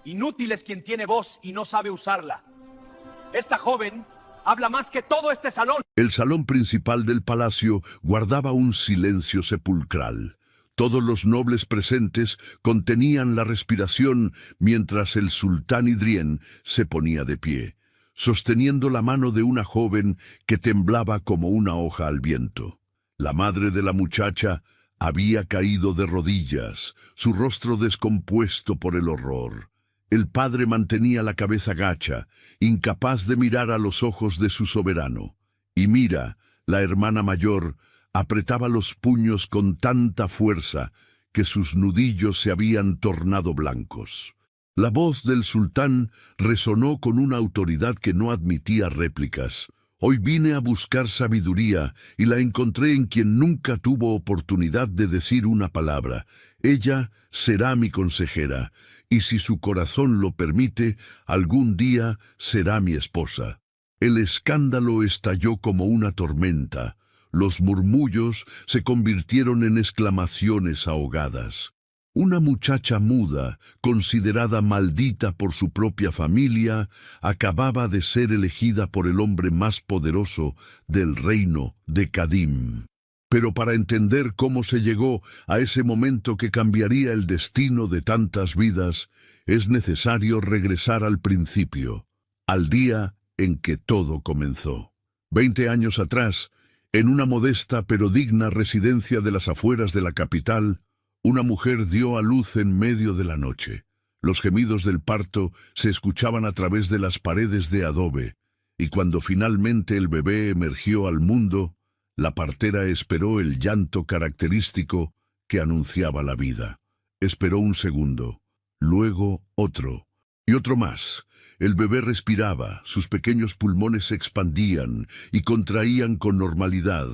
Inútil es quien tiene voz y no sabe usarla. Esta joven habla más que todo este salón. El salón principal del palacio guardaba un silencio sepulcral. Todos los nobles presentes contenían la respiración mientras el sultán Idrien se ponía de pie, sosteniendo la mano de una joven que temblaba como una hoja al viento. La madre de la muchacha había caído de rodillas, su rostro descompuesto por el horror. El padre mantenía la cabeza gacha, incapaz de mirar a los ojos de su soberano. Y Mira, la hermana mayor, apretaba los puños con tanta fuerza que sus nudillos se habían tornado blancos. La voz del sultán resonó con una autoridad que no admitía réplicas. Hoy vine a buscar sabiduría y la encontré en quien nunca tuvo oportunidad de decir una palabra. Ella será mi consejera, y si su corazón lo permite, algún día será mi esposa. El escándalo estalló como una tormenta. Los murmullos se convirtieron en exclamaciones ahogadas. Una muchacha muda, considerada maldita por su propia familia, acababa de ser elegida por el hombre más poderoso del reino de Kadim. Pero para entender cómo se llegó a ese momento que cambiaría el destino de tantas vidas, es necesario regresar al principio, al día en que todo comenzó. 20 años atrás, en una modesta pero digna residencia de las afueras de la capital, una mujer dio a luz en medio de la noche. Los gemidos del parto se escuchaban a través de las paredes de adobe, y cuando finalmente el bebé emergió al mundo, la partera esperó el llanto característico que anunciaba la vida. Esperó un segundo, luego otro, y otro más. El bebé respiraba, sus pequeños pulmones se expandían y contraían con normalidad,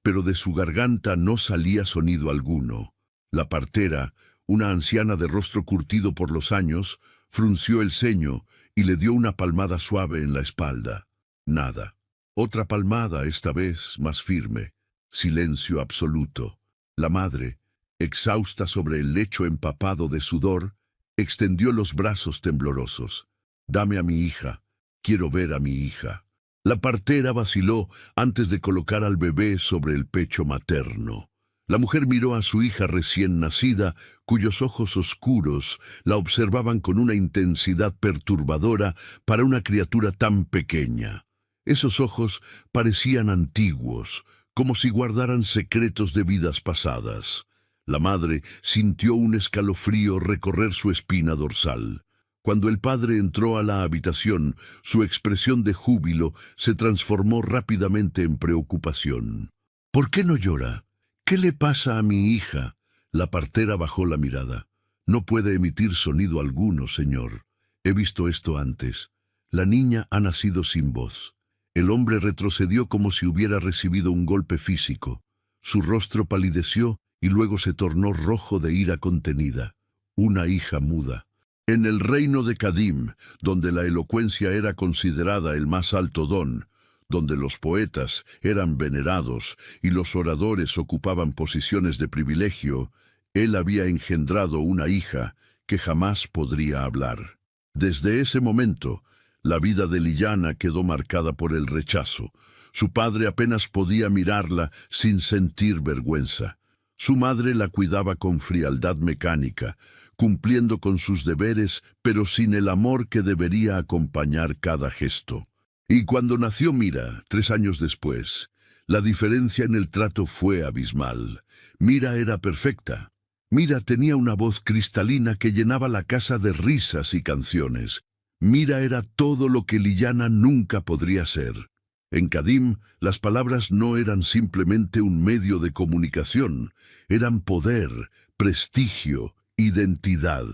pero de su garganta no salía sonido alguno. La partera, una anciana de rostro curtido por los años, frunció el ceño y le dio una palmada suave en la espalda. Nada. Otra palmada, esta vez más firme. Silencio absoluto. La madre, exhausta sobre el lecho empapado de sudor, extendió los brazos temblorosos. «Dame a mi hija. Quiero ver a mi hija». La partera vaciló antes de colocar al bebé sobre el pecho materno. La mujer miró a su hija recién nacida, cuyos ojos oscuros la observaban con una intensidad perturbadora para una criatura tan pequeña. Esos ojos parecían antiguos, como si guardaran secretos de vidas pasadas. La madre sintió un escalofrío recorrer su espina dorsal. Cuando el padre entró a la habitación, su expresión de júbilo se transformó rápidamente en preocupación. «¿Por qué no llora? ¿Qué le pasa a mi hija?» La partera bajó la mirada. «No puede emitir sonido alguno, señor. He visto esto antes. La niña ha nacido sin voz». El hombre retrocedió como si hubiera recibido un golpe físico. Su rostro palideció y luego se tornó rojo de ira contenida. Una hija muda. En el reino de Kadim, donde la elocuencia era considerada el más alto don, donde los poetas eran venerados y los oradores ocupaban posiciones de privilegio, él había engendrado una hija que jamás podría hablar. Desde ese momento, la vida de Liana quedó marcada por el rechazo. Su padre apenas podía mirarla sin sentir vergüenza. Su madre la cuidaba con frialdad mecánica, cumpliendo con sus deberes, pero sin el amor que debería acompañar cada gesto. Y cuando nació Mira, 3 años después, la diferencia en el trato fue abismal. Mira era perfecta. Mira tenía una voz cristalina que llenaba la casa de risas y canciones. Mira era todo lo que Liana nunca podría ser. En Kadim, las palabras no eran simplemente un medio de comunicación, eran poder, prestigio, identidad.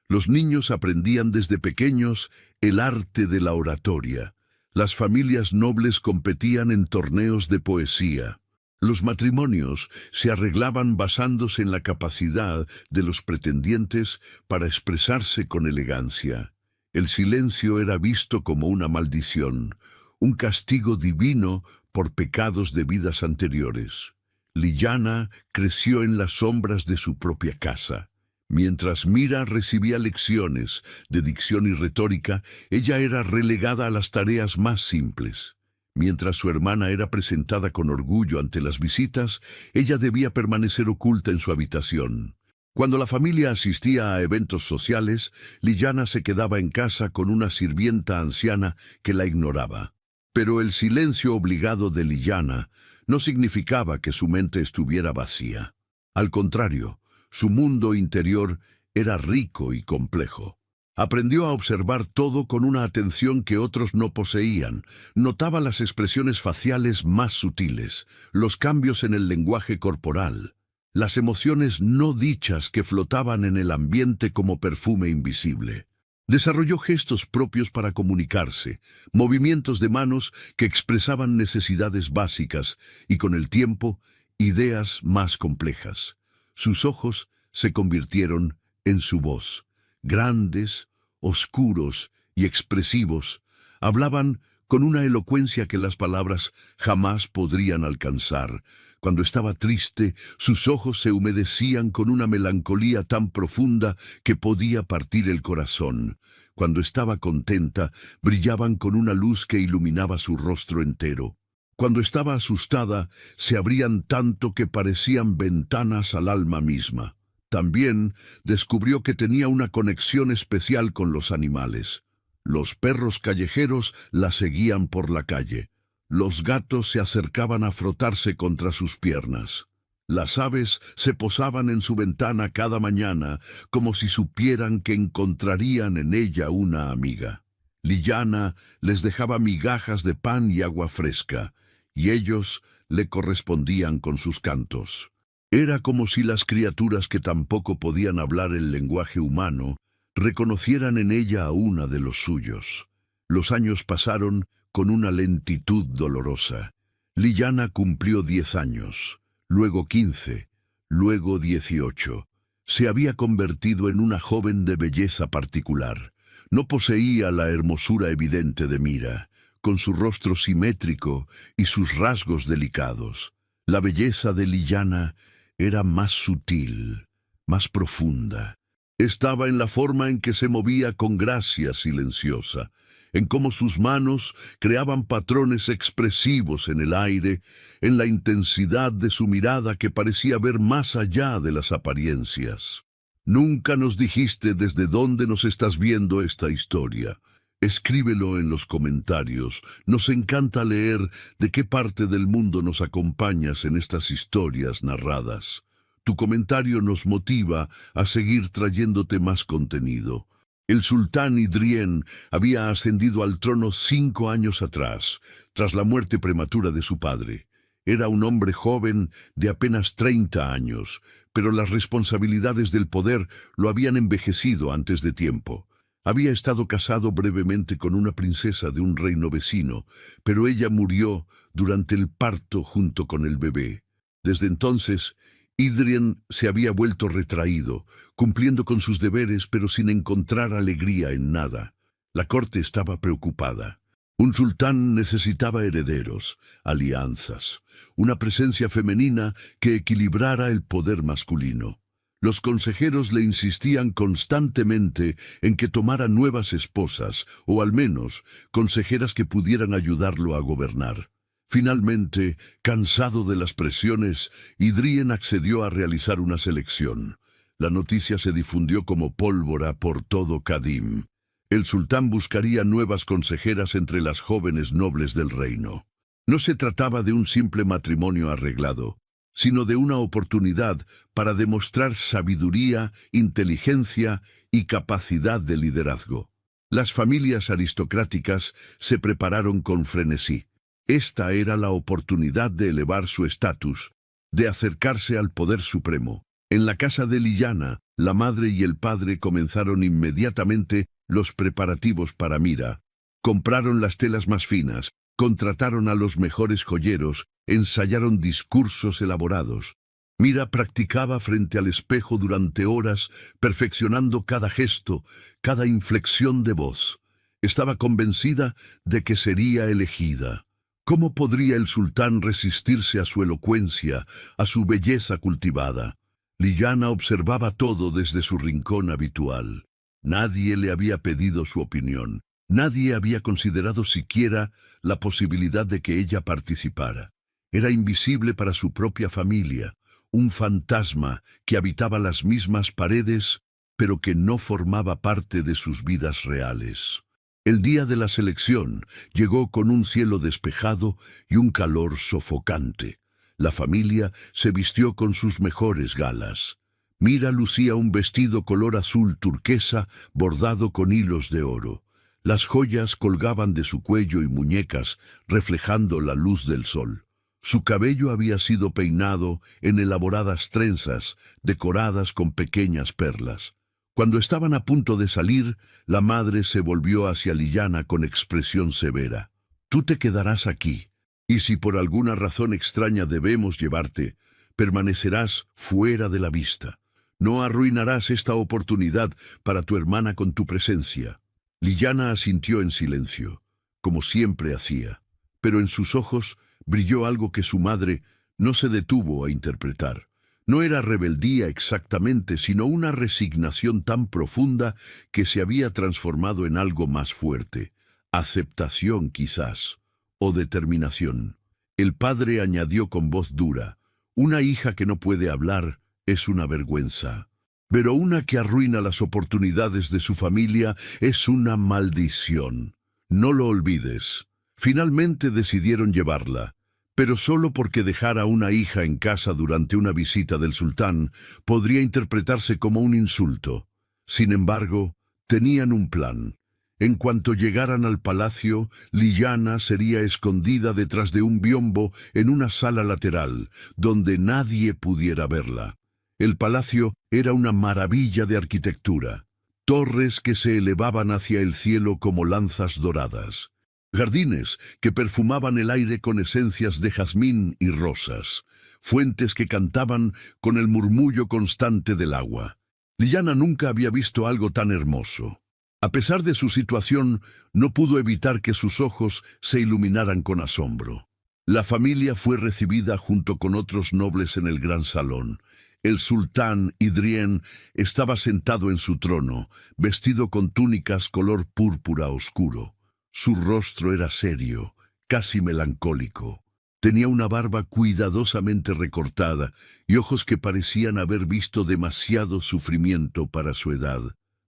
Los niños aprendían desde pequeños el arte de la oratoria. Las familias nobles competían en torneos de poesía. Los matrimonios se arreglaban basándose en la capacidad de los pretendientes para expresarse con elegancia. El silencio era visto como una maldición, un castigo divino por pecados de vidas anteriores. Liana creció en las sombras de su propia casa. Mientras Mira recibía lecciones de dicción y retórica, ella era relegada a las tareas más simples. Mientras su hermana era presentada con orgullo ante las visitas, ella debía permanecer oculta en su habitación. Cuando la familia asistía a eventos sociales, Liljana se quedaba en casa con una sirvienta anciana que la ignoraba. Pero el silencio obligado de Liljana no significaba que su mente estuviera vacía. Al contrario, su mundo interior era rico y complejo. Aprendió a observar todo con una atención que otros no poseían. Notaba las expresiones faciales más sutiles, los cambios en el lenguaje corporal, las emociones no dichas que flotaban en el ambiente como perfume invisible. Desarrolló gestos propios para comunicarse, movimientos de manos que expresaban necesidades básicas y, con el tiempo, ideas más complejas. Sus ojos se convirtieron en su voz. Grandes, oscuros y expresivos, hablaban con una elocuencia que las palabras jamás podrían alcanzar. Cuando estaba triste, sus ojos se humedecían con una melancolía tan profunda que podía partir el corazón. Cuando estaba contenta, brillaban con una luz que iluminaba su rostro entero. Cuando estaba asustada, se abrían tanto que parecían ventanas al alma misma. También descubrió que tenía una conexión especial con los animales. Los perros callejeros la seguían por la calle. Los gatos se acercaban a frotarse contra sus piernas. Las aves se posaban en su ventana cada mañana, como si supieran que encontrarían en ella una amiga. Liljana les dejaba migajas de pan y agua fresca, y ellos le correspondían con sus cantos. Era como si las criaturas que tampoco podían hablar el lenguaje humano reconocieran en ella a una de los suyos. Los años pasaron con una lentitud dolorosa. Liljana cumplió 10 años, luego 15, luego 18. Se había convertido en una joven de belleza particular. No poseía la hermosura evidente de Mira, con su rostro simétrico y sus rasgos delicados. La belleza de Liljana era más sutil, más profunda. Estaba en la forma en que se movía con gracia silenciosa, en cómo sus manos creaban patrones expresivos en el aire, en la intensidad de su mirada que parecía ver más allá de las apariencias. Nunca nos dijiste desde dónde nos estás viendo esta historia. Escríbelo en los comentarios. Nos encanta leer de qué parte del mundo nos acompañas en estas historias narradas. Tu comentario nos motiva a seguir trayéndote más contenido. El sultán Idrien había ascendido al trono 5 años atrás, tras la muerte prematura de su padre. Era un hombre joven de apenas 30 años, pero las responsabilidades del poder lo habían envejecido antes de tiempo. Había estado casado brevemente con una princesa de un reino vecino, pero ella murió durante el parto junto con el bebé. Desde entonces, Idrien se había vuelto retraído, cumpliendo con sus deberes pero sin encontrar alegría en nada. La corte estaba preocupada. Un sultán necesitaba herederos, alianzas, una presencia femenina que equilibrara el poder masculino. Los consejeros le insistían constantemente en que tomara nuevas esposas, o al menos consejeras que pudieran ayudarlo a gobernar. Finalmente, cansado de las presiones, Idrien accedió a realizar una selección. La noticia se difundió como pólvora por todo Kadim. El sultán buscaría nuevas consejeras entre las jóvenes nobles del reino. No se trataba de un simple matrimonio arreglado, sino de una oportunidad para demostrar sabiduría, inteligencia y capacidad de liderazgo. Las familias aristocráticas se prepararon con frenesí. Esta era la oportunidad de elevar su estatus, de acercarse al poder supremo. En la casa de Liljana, la madre y el padre comenzaron inmediatamente los preparativos para Mira. Compraron las telas más finas, contrataron a los mejores joyeros, ensayaron discursos elaborados. Mira practicaba frente al espejo durante horas, perfeccionando cada gesto, cada inflexión de voz. Estaba convencida de que sería elegida. ¿Cómo podría el sultán resistirse a su elocuencia, a su belleza cultivada? Liana observaba todo desde su rincón habitual. Nadie le había pedido su opinión. Nadie había considerado siquiera la posibilidad de que ella participara. Era invisible para su propia familia, un fantasma que habitaba las mismas paredes, pero que no formaba parte de sus vidas reales. El día de la selección llegó con un cielo despejado y un calor sofocante. La familia se vistió con sus mejores galas. Mira lucía un vestido color azul turquesa bordado con hilos de oro. Las joyas colgaban de su cuello y muñecas, reflejando la luz del sol. Su cabello había sido peinado en elaboradas trenzas, decoradas con pequeñas perlas. Cuando estaban a punto de salir, la madre se volvió hacia Liana con expresión severa. «Tú te quedarás aquí, y si por alguna razón extraña debemos llevarte, permanecerás fuera de la vista. No arruinarás esta oportunidad para tu hermana con tu presencia». Liana asintió en silencio, como siempre hacía, pero en sus ojos brilló algo que su madre no se detuvo a interpretar. No era rebeldía exactamente, sino una resignación tan profunda que se había transformado en algo más fuerte. Aceptación quizás, o determinación. El padre añadió con voz dura: «Una hija que no puede hablar es una vergüenza. Pero una que arruina las oportunidades de su familia es una maldición. No lo olvides». Finalmente decidieron llevarla, pero solo porque dejar a una hija en casa durante una visita del sultán podría interpretarse como un insulto. Sin embargo, tenían un plan. En cuanto llegaran al palacio, Liana sería escondida detrás de un biombo en una sala lateral, donde nadie pudiera verla. El palacio era una maravilla de arquitectura. Torres que se elevaban hacia el cielo como lanzas doradas. Jardines que perfumaban el aire con esencias de jazmín y rosas. Fuentes que cantaban con el murmullo constante del agua. Liana nunca había visto algo tan hermoso. A pesar de su situación, no pudo evitar que sus ojos se iluminaran con asombro. La familia fue recibida junto con otros nobles en el gran salón. El sultán Idrien estaba sentado en su trono, vestido con túnicas color púrpura oscuro. Su rostro era serio, casi melancólico. Tenía una barba cuidadosamente recortada y ojos que parecían haber visto demasiado sufrimiento para su edad.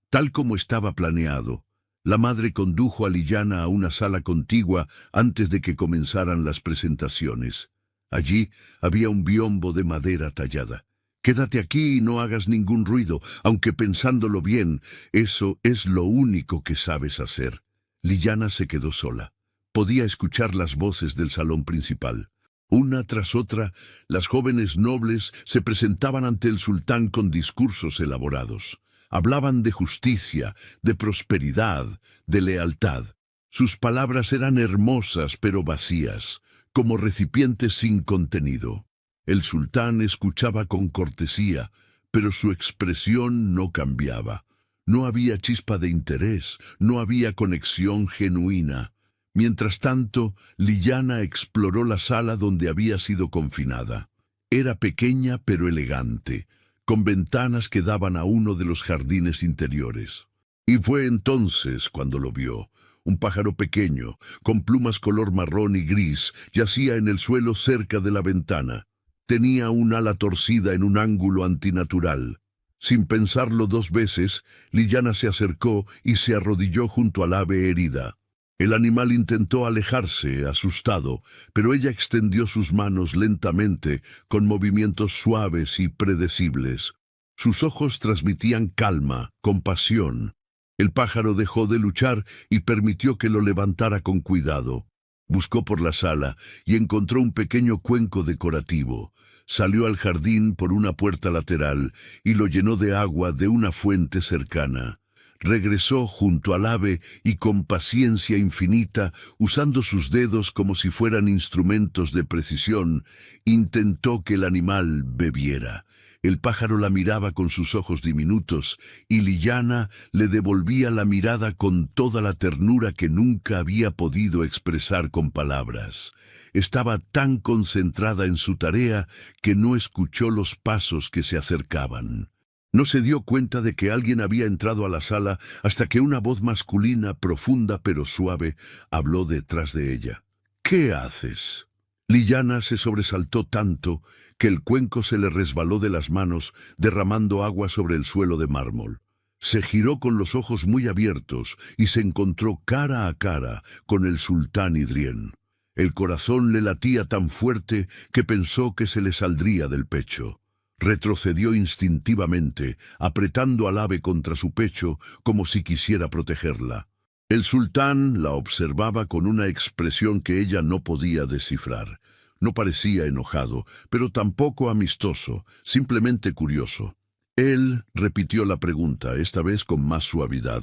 Tal como estaba planeado, la madre condujo a Liana a una sala contigua antes de que comenzaran las presentaciones. Allí había un biombo de madera tallada. «Quédate aquí y no hagas ningún ruido, aunque pensándolo bien, eso es lo único que sabes hacer». Liana se quedó sola. Podía escuchar las voces del salón principal. Una tras otra, las jóvenes nobles se presentaban ante el sultán con discursos elaborados. Hablaban de justicia, de prosperidad, de lealtad. Sus palabras eran hermosas pero vacías, como recipientes sin contenido. El sultán escuchaba con cortesía, pero su expresión no cambiaba. No había chispa de interés, no había conexión genuina. Mientras tanto, Liana exploró la sala donde había sido confinada. Era pequeña pero elegante, con ventanas que daban a uno de los jardines interiores. Y fue entonces cuando lo vio. Un pájaro pequeño, con plumas color marrón y gris, yacía en el suelo cerca de la ventana. Tenía un ala torcida en un ángulo antinatural. Sin pensarlo dos veces, Liana se acercó y se arrodilló junto al ave herida. El animal intentó alejarse, asustado, pero ella extendió sus manos lentamente, con movimientos suaves y predecibles. Sus ojos transmitían calma, compasión. El pájaro dejó de luchar y permitió que lo levantara con cuidado. Buscó por la sala y encontró un pequeño cuenco decorativo. Salió al jardín por una puerta lateral y lo llenó de agua de una fuente cercana. Regresó junto al ave y con paciencia infinita, usando sus dedos como si fueran instrumentos de precisión, intentó que el animal bebiera. El pájaro la miraba con sus ojos diminutos y Liana le devolvía la mirada con toda la ternura que nunca había podido expresar con palabras. Estaba tan concentrada en su tarea que no escuchó los pasos que se acercaban. No se dio cuenta de que alguien había entrado a la sala hasta que una voz masculina, profunda pero suave, habló detrás de ella. «¿Qué haces?». Liana se sobresaltó tanto que el cuenco se le resbaló de las manos, derramando agua sobre el suelo de mármol. Se giró con los ojos muy abiertos y se encontró cara a cara con el sultán Idrien. El corazón le latía tan fuerte que pensó que se le saldría del pecho. Retrocedió instintivamente, apretando al ave contra su pecho como si quisiera protegerla. El sultán la observaba con una expresión que ella no podía descifrar. No parecía enojado, pero tampoco amistoso, simplemente curioso. Él repitió la pregunta, esta vez con más suavidad.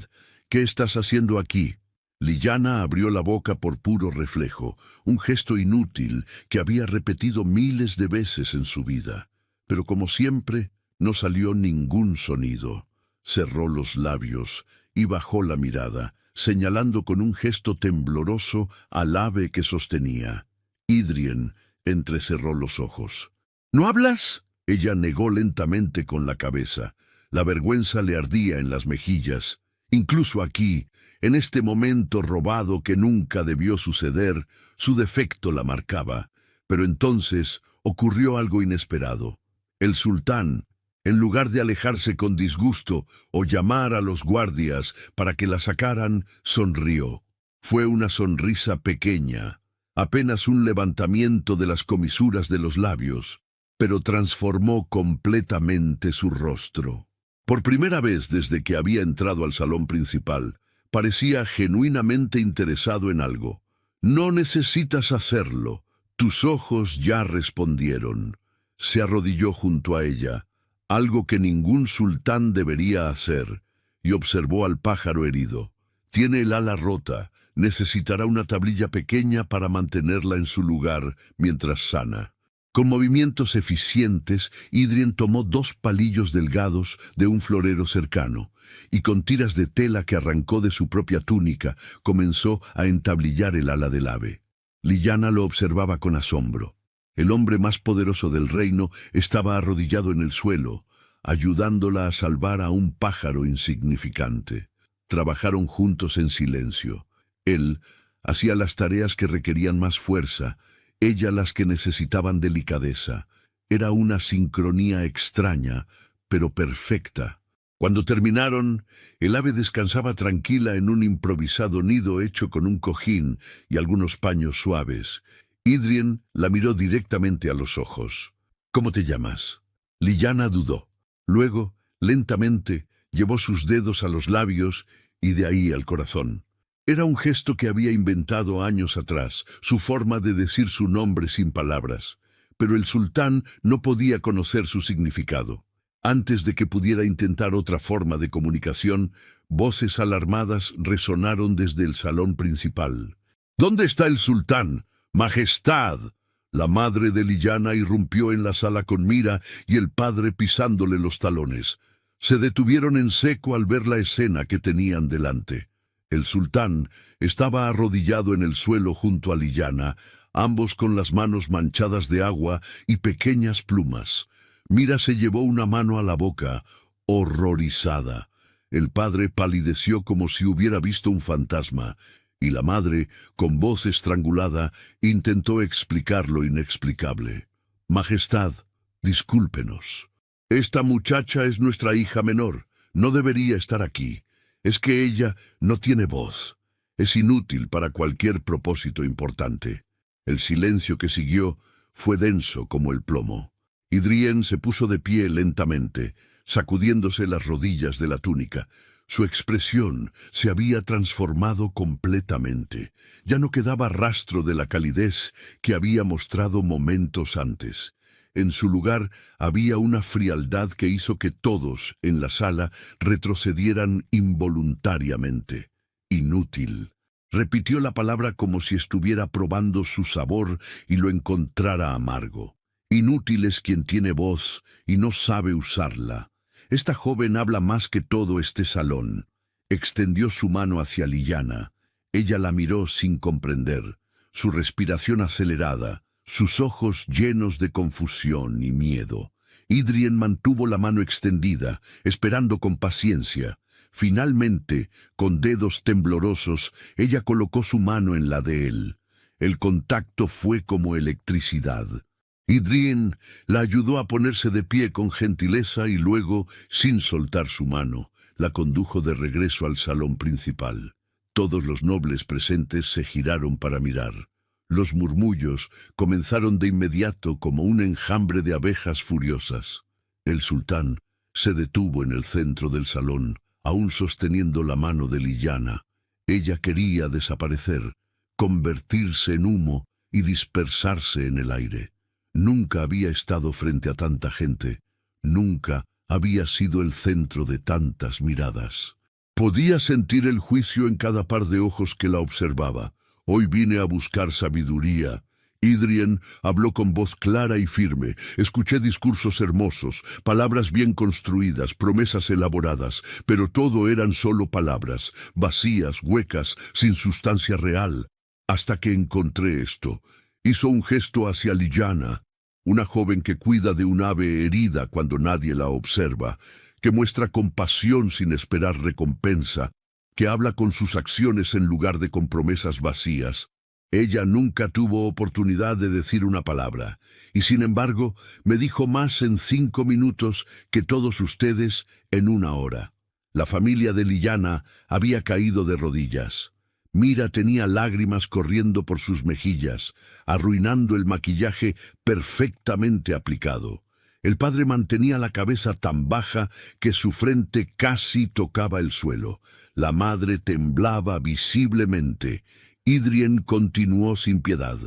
«¿Qué estás haciendo aquí?». Liana abrió la boca por puro reflejo, un gesto inútil que había repetido miles de veces en su vida. Pero como siempre, no salió ningún sonido. Cerró los labios y bajó la mirada, señalando con un gesto tembloroso al ave que sostenía. Idrien entrecerró los ojos. «¿No hablas?». Ella negó lentamente con la cabeza. La vergüenza le ardía en las mejillas. Incluso aquí, en este momento robado que nunca debió suceder, su defecto la marcaba. Pero entonces ocurrió algo inesperado. El sultán, en lugar de alejarse con disgusto o llamar a los guardias para que la sacaran, sonrió. Fue una sonrisa pequeña, apenas un levantamiento de las comisuras de los labios, pero transformó completamente su rostro. Por primera vez desde que había entrado al salón principal, parecía genuinamente interesado en algo. «No necesitas hacerlo, tus ojos ya respondieron». Se arrodilló junto a ella, algo que ningún sultán debería hacer, y observó al pájaro herido. Tiene el ala rota, necesitará una tablilla pequeña para mantenerla en su lugar mientras sana. Con movimientos eficientes, Idrien tomó 2 palillos delgados de un florero cercano, y con tiras de tela que arrancó de su propia túnica, comenzó a entablillar el ala del ave. Liana lo observaba con asombro. El hombre más poderoso del reino estaba arrodillado en el suelo, ayudándola a salvar a un pájaro insignificante. Trabajaron juntos en silencio. Él hacía las tareas que requerían más fuerza, ella las que necesitaban delicadeza. Era una sincronía extraña, pero perfecta. Cuando terminaron, el ave descansaba tranquila en un improvisado nido hecho con un cojín y algunos paños suaves. Idrien la miró directamente a los ojos. «¿Cómo te llamas?». Liana dudó. Luego, lentamente, llevó sus dedos a los labios y de ahí al corazón. Era un gesto que había inventado años atrás, su forma de decir su nombre sin palabras. Pero el sultán no podía conocer su significado. Antes de que pudiera intentar otra forma de comunicación, voces alarmadas resonaron desde el salón principal. «¿Dónde está el sultán? ¡Majestad!». La madre de Liana irrumpió en la sala con Mira y el padre pisándole los talones. Se detuvieron en seco al ver la escena que tenían delante. El sultán estaba arrodillado en el suelo junto a Liana, ambos con las manos manchadas de agua y pequeñas plumas. Mira se llevó una mano a la boca, horrorizada. El padre palideció como si hubiera visto un fantasma, y la madre, con voz estrangulada, intentó explicar lo inexplicable. «Majestad, discúlpenos. Esta muchacha es nuestra hija menor. No debería estar aquí. Es que ella no tiene voz. Es inútil para cualquier propósito importante». El silencio que siguió fue denso como el plomo. Idrien se puso de pie lentamente, sacudiéndose las rodillas de la túnica. Su expresión se había transformado completamente. Ya no quedaba rastro de la calidez que había mostrado momentos antes. En su lugar había una frialdad que hizo que todos en la sala retrocedieran involuntariamente. «Inútil». Repitió la palabra como si estuviera probando su sabor y lo encontrara amargo. Inútil es quien tiene voz y no sabe usarla. Esta joven habla más que todo este salón. Extendió su mano hacia Lilyana. Ella la miró sin comprender, su respiración acelerada, sus ojos llenos de confusión y miedo. Idrien mantuvo la mano extendida, esperando con paciencia. Finalmente, con dedos temblorosos, ella colocó su mano en la de él. El contacto fue como electricidad. Idrien la ayudó a ponerse de pie con gentileza y luego, sin soltar su mano, la condujo de regreso al salón principal. Todos los nobles presentes se giraron para mirar. Los murmullos comenzaron de inmediato como un enjambre de abejas furiosas. El sultán se detuvo en el centro del salón, aún sosteniendo la mano de Lilyana. Ella quería desaparecer, convertirse en humo y dispersarse en el aire. Nunca había estado frente a tanta gente, nunca había sido el centro de tantas miradas. Podía sentir el juicio en cada par de ojos que la observaba. Hoy vine a buscar sabiduría. Idrien habló con voz clara y firme. Escuché discursos hermosos, palabras bien construidas, promesas elaboradas, pero todo eran solo palabras, vacías, huecas, sin sustancia real. Hasta que encontré esto. Hizo un gesto hacia Lilyana, una joven que cuida de un ave herida cuando nadie la observa, que muestra compasión sin esperar recompensa, que habla con sus acciones en lugar de con promesas vacías. Ella nunca tuvo oportunidad de decir una palabra, y sin embargo me dijo más en 5 minutos que todos ustedes en 1 hora. La familia de Lilyana había caído de rodillas. Mira tenía lágrimas corriendo por sus mejillas, arruinando el maquillaje perfectamente aplicado. El padre mantenía la cabeza tan baja que su frente casi tocaba el suelo. La madre temblaba visiblemente. Idrien continuó sin piedad.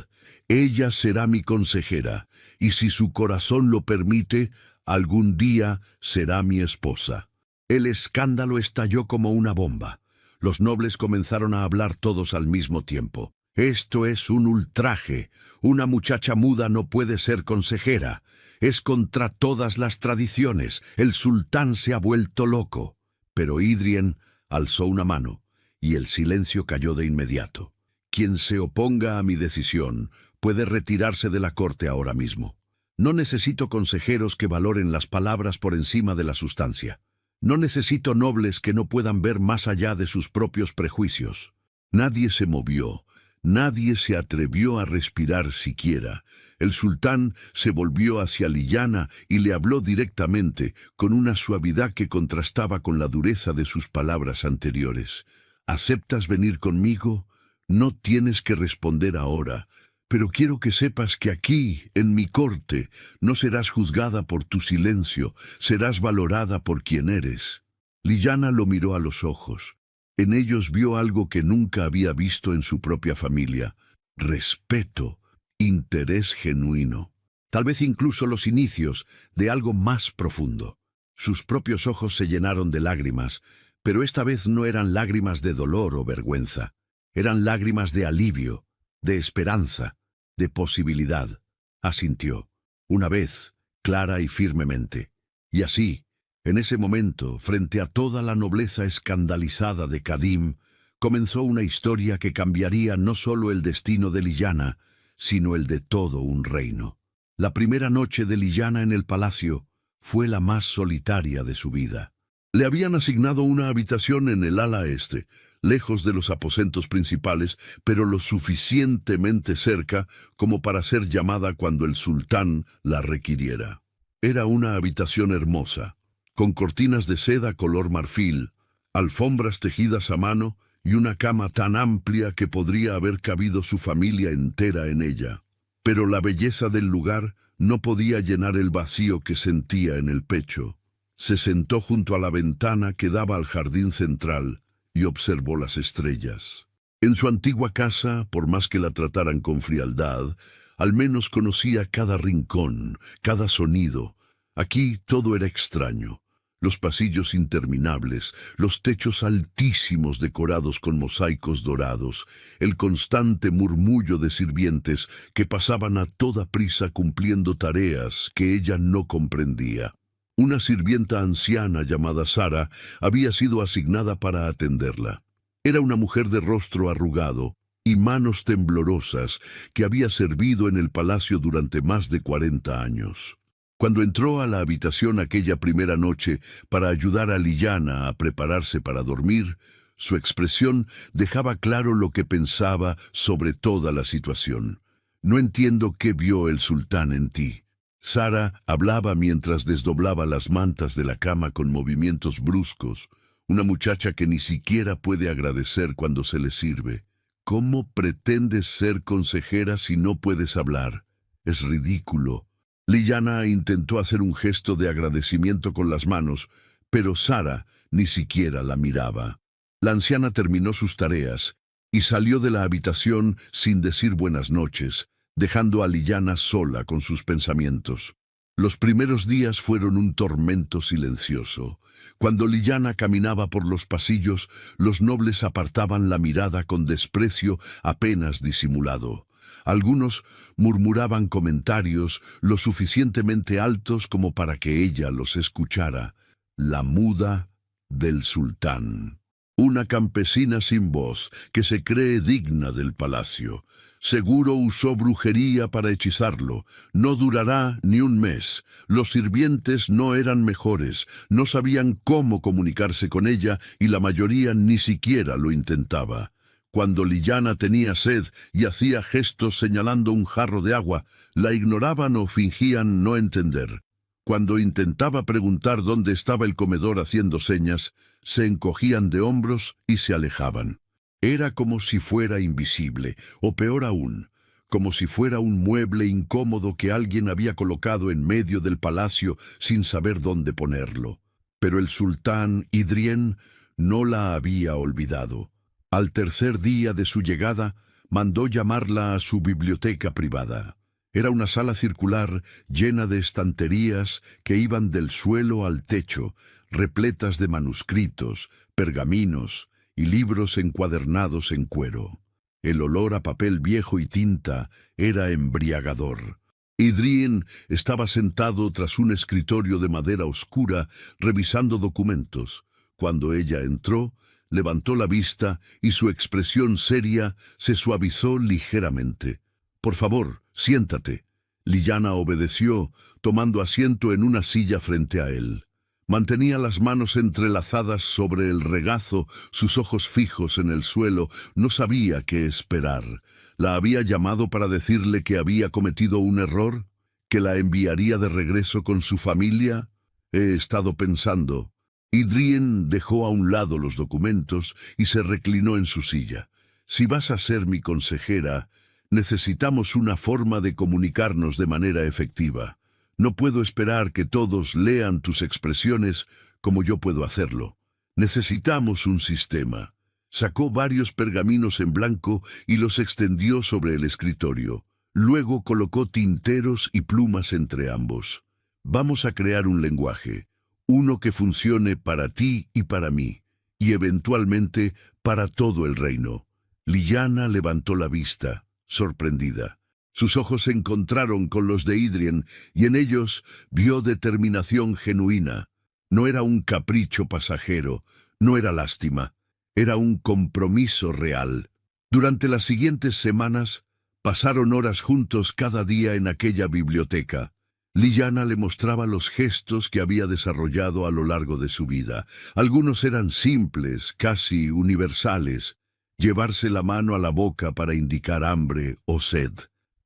Ella será mi consejera, y si su corazón lo permite, algún día será mi esposa. El escándalo estalló como una bomba. Los nobles comenzaron a hablar todos al mismo tiempo. Esto es un ultraje. Una muchacha muda no puede ser consejera. Es contra todas las tradiciones. El sultán se ha vuelto loco. Pero Idrien alzó una mano, y el silencio cayó de inmediato. Quien se oponga a mi decisión puede retirarse de la corte ahora mismo. No necesito consejeros que valoren las palabras por encima de la sustancia. No necesito nobles que no puedan ver más allá de sus propios prejuicios. Nadie se movió, nadie se atrevió a respirar siquiera. El sultán se volvió hacia Lilyana y le habló directamente, con una suavidad que contrastaba con la dureza de sus palabras anteriores. ¿Aceptas venir conmigo? No tienes que responder ahora, pero quiero que sepas que aquí, en mi corte, no serás juzgada por tu silencio, serás valorada por quien eres. Lilyana lo miró a los ojos. En ellos vio algo que nunca había visto en su propia familia: respeto, interés genuino. Tal vez incluso los inicios de algo más profundo. Sus propios ojos se llenaron de lágrimas, pero esta vez no eran lágrimas de dolor o vergüenza. Eran lágrimas de alivio, de esperanza, de posibilidad. Asintió, una vez, clara y firmemente. Y así, en ese momento, frente a toda la nobleza escandalizada de Kadim, comenzó una historia que cambiaría no solo el destino de Lilyana, sino el de todo un reino. La primera noche de Lilyana en el palacio fue la más solitaria de su vida. Le habían asignado una habitación en el ala este, lejos de los aposentos principales, pero lo suficientemente cerca como para ser llamada cuando el sultán la requiriera. Era una habitación hermosa, con cortinas de seda color marfil, alfombras tejidas a mano y una cama tan amplia que podría haber cabido su familia entera en ella. Pero la belleza del lugar no podía llenar el vacío que sentía en el pecho. Se sentó junto a la ventana que daba al jardín central y observó las estrellas. En su antigua casa, por más que la trataran con frialdad, al menos conocía cada rincón, cada sonido. Aquí todo era extraño. Los pasillos interminables, los techos altísimos decorados con mosaicos dorados, el constante murmullo de sirvientes que pasaban a toda prisa cumpliendo tareas que ella no comprendía. Una sirvienta anciana llamada Sara había sido asignada para atenderla. Era una mujer de rostro arrugado y manos temblorosas que había servido en el palacio durante más de 40 años. Cuando entró a la habitación aquella primera noche para ayudar a Liana a prepararse para dormir, su expresión dejaba claro lo que pensaba sobre toda la situación. «No entiendo qué vio el sultán en ti». Sara hablaba mientras desdoblaba las mantas de la cama con movimientos bruscos, una muchacha que ni siquiera puede agradecer cuando se le sirve. «¿Cómo pretendes ser consejera si no puedes hablar? Es ridículo». Liana intentó hacer un gesto de agradecimiento con las manos, pero Sara ni siquiera la miraba. La anciana terminó sus tareas y salió de la habitación sin decir buenas noches, dejando a Liana sola con sus pensamientos. Los primeros días fueron un tormento silencioso. Cuando Liana caminaba por los pasillos, los nobles apartaban la mirada con desprecio apenas disimulado. Algunos murmuraban comentarios lo suficientemente altos como para que ella los escuchara. La muda del sultán. Una campesina sin voz que se cree digna del palacio. Seguro usó brujería para hechizarlo. No durará ni un mes. Los sirvientes no eran mejores, no sabían cómo comunicarse con ella y la mayoría ni siquiera lo intentaba. Cuando Liana tenía sed y hacía gestos señalando un jarro de agua, la ignoraban o fingían no entender. Cuando intentaba preguntar dónde estaba el comedor haciendo señas, se encogían de hombros y se alejaban. Era como si fuera invisible, o peor aún, como si fuera un mueble incómodo que alguien había colocado en medio del palacio sin saber dónde ponerlo. Pero el sultán Idrien no la había olvidado. Al tercer día de su llegada, mandó llamarla a su biblioteca privada. Era una sala circular llena de estanterías que iban del suelo al techo, repletas de manuscritos, pergaminos y libros encuadernados en cuero. El olor a papel viejo y tinta era embriagador. Idrien estaba sentado tras un escritorio de madera oscura, revisando documentos. Cuando ella entró, levantó la vista y su expresión seria se suavizó ligeramente. «Por favor, siéntate». Liana obedeció, tomando asiento en una silla frente a él. Mantenía las manos entrelazadas sobre el regazo, sus ojos fijos en el suelo. No sabía qué esperar. ¿La había llamado para decirle que había cometido un error? ¿Que la enviaría de regreso con su familia? He estado pensando. Idrien dejó a un lado los documentos y se reclinó en su silla. «Si vas a ser mi consejera, necesitamos una forma de comunicarnos de manera efectiva. No puedo esperar que todos lean tus expresiones como yo puedo hacerlo. Necesitamos un sistema». Sacó varios pergaminos en blanco y los extendió sobre el escritorio. Luego colocó tinteros y plumas entre ambos. «Vamos a crear un lenguaje. Uno que funcione para ti y para mí, y eventualmente para todo el reino». Liana levantó la vista, sorprendida. Sus ojos se encontraron con los de Idrien, y en ellos vio determinación genuina. No era un capricho pasajero, no era lástima, era un compromiso real. Durante las siguientes semanas, pasaron horas juntos cada día en aquella biblioteca. Liana le mostraba los gestos que había desarrollado a lo largo de su vida. Algunos eran simples, casi universales. Llevarse la mano a la boca para indicar hambre o sed.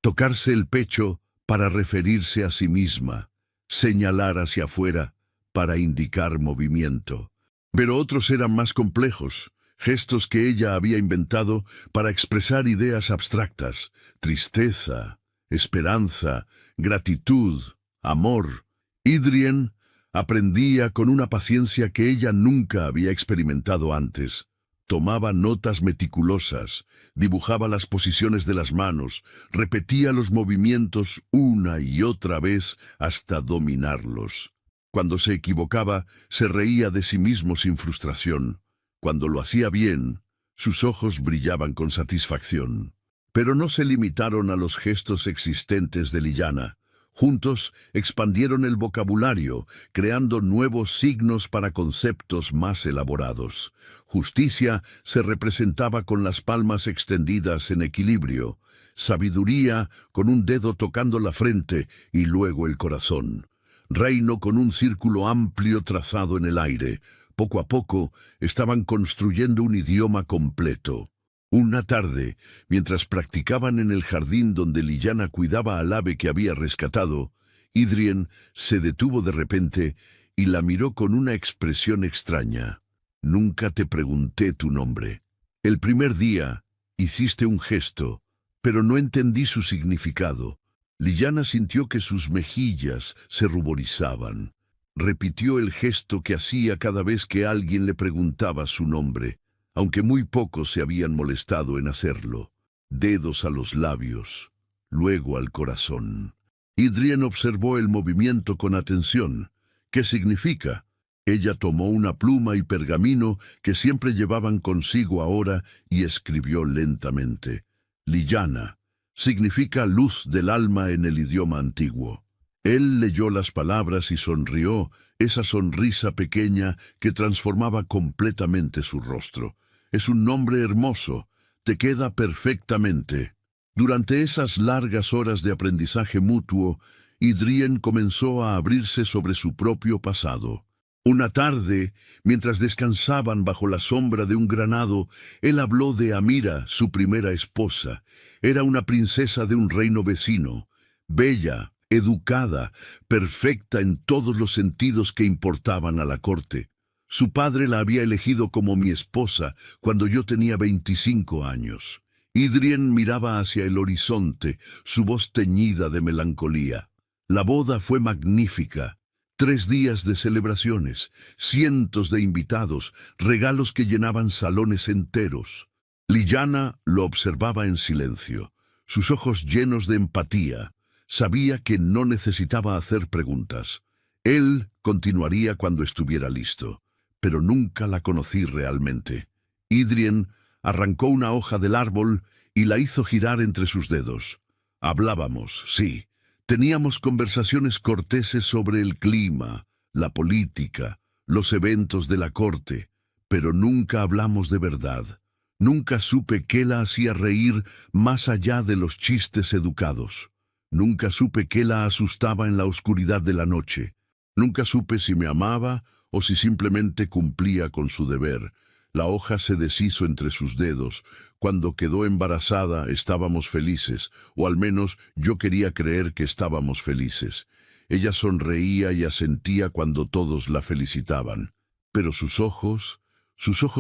Tocarse el pecho para referirse a sí misma. Señalar hacia afuera para indicar movimiento. Pero otros eran más complejos. Gestos que ella había inventado para expresar ideas abstractas. Tristeza, esperanza, gratitud, amor. Idrien aprendía con una paciencia que ella nunca había experimentado antes. Tomaba notas meticulosas, dibujaba las posiciones de las manos, repetía los movimientos una y otra vez hasta dominarlos. Cuando se equivocaba, se reía de sí mismo sin frustración. Cuando lo hacía bien, sus ojos brillaban con satisfacción. Pero no se limitaron a los gestos existentes de Liljana. Juntos expandieron el vocabulario, creando nuevos signos para conceptos más elaborados. Justicia se representaba con las palmas extendidas en equilibrio, sabiduría con un dedo tocando la frente y luego el corazón. Reino con un círculo amplio trazado en el aire. Poco a poco estaban construyendo un idioma completo. Una tarde, mientras practicaban en el jardín donde Liljana cuidaba al ave que había rescatado, Idrien se detuvo de repente y la miró con una expresión extraña. Nunca te pregunté tu nombre. El primer día hiciste un gesto, pero no entendí su significado. Liljana sintió que sus mejillas se ruborizaban. Repitió el gesto que hacía cada vez que alguien le preguntaba su nombre, aunque muy pocos se habían molestado en hacerlo. Dedos a los labios, luego al corazón. Idrien observó el movimiento con atención. ¿Qué significa? Ella tomó una pluma y pergamino que siempre llevaban consigo ahora y escribió lentamente. Liljana. Significa luz del alma en el idioma antiguo. Él leyó las palabras y sonrió, esa sonrisa pequeña que transformaba completamente su rostro. Es un nombre hermoso, te queda perfectamente. Durante esas largas horas de aprendizaje mutuo, Idrien comenzó a abrirse sobre su propio pasado. Una tarde, mientras descansaban bajo la sombra de un granado, él habló de Amira, su primera esposa. Era una princesa de un reino vecino, bella, educada, perfecta en todos los sentidos que importaban a la corte. Su padre la había elegido como mi esposa cuando yo tenía 25 años. Idrien miraba hacia el horizonte, su voz teñida de melancolía. La boda fue magnífica. 3 días de celebraciones, cientos de invitados, regalos que llenaban salones enteros. Liljana lo observaba en silencio, sus ojos llenos de empatía. Sabía que no necesitaba hacer preguntas. Él continuaría cuando estuviera listo, pero nunca la conocí realmente. Idrien arrancó una hoja del árbol y la hizo girar entre sus dedos. Hablábamos, sí. Teníamos conversaciones corteses sobre el clima, la política, los eventos de la corte, pero nunca hablamos de verdad. Nunca supe qué la hacía reír más allá de los chistes educados. Nunca supe qué la asustaba en la oscuridad de la noche. Nunca supe si me amaba o si simplemente cumplía con su deber. La hoja se deshizo entre sus dedos. Cuando quedó embarazada estábamos felices, o al menos yo quería creer que estábamos felices. Ella sonreía y asentía cuando todos la felicitaban. Pero sus ojos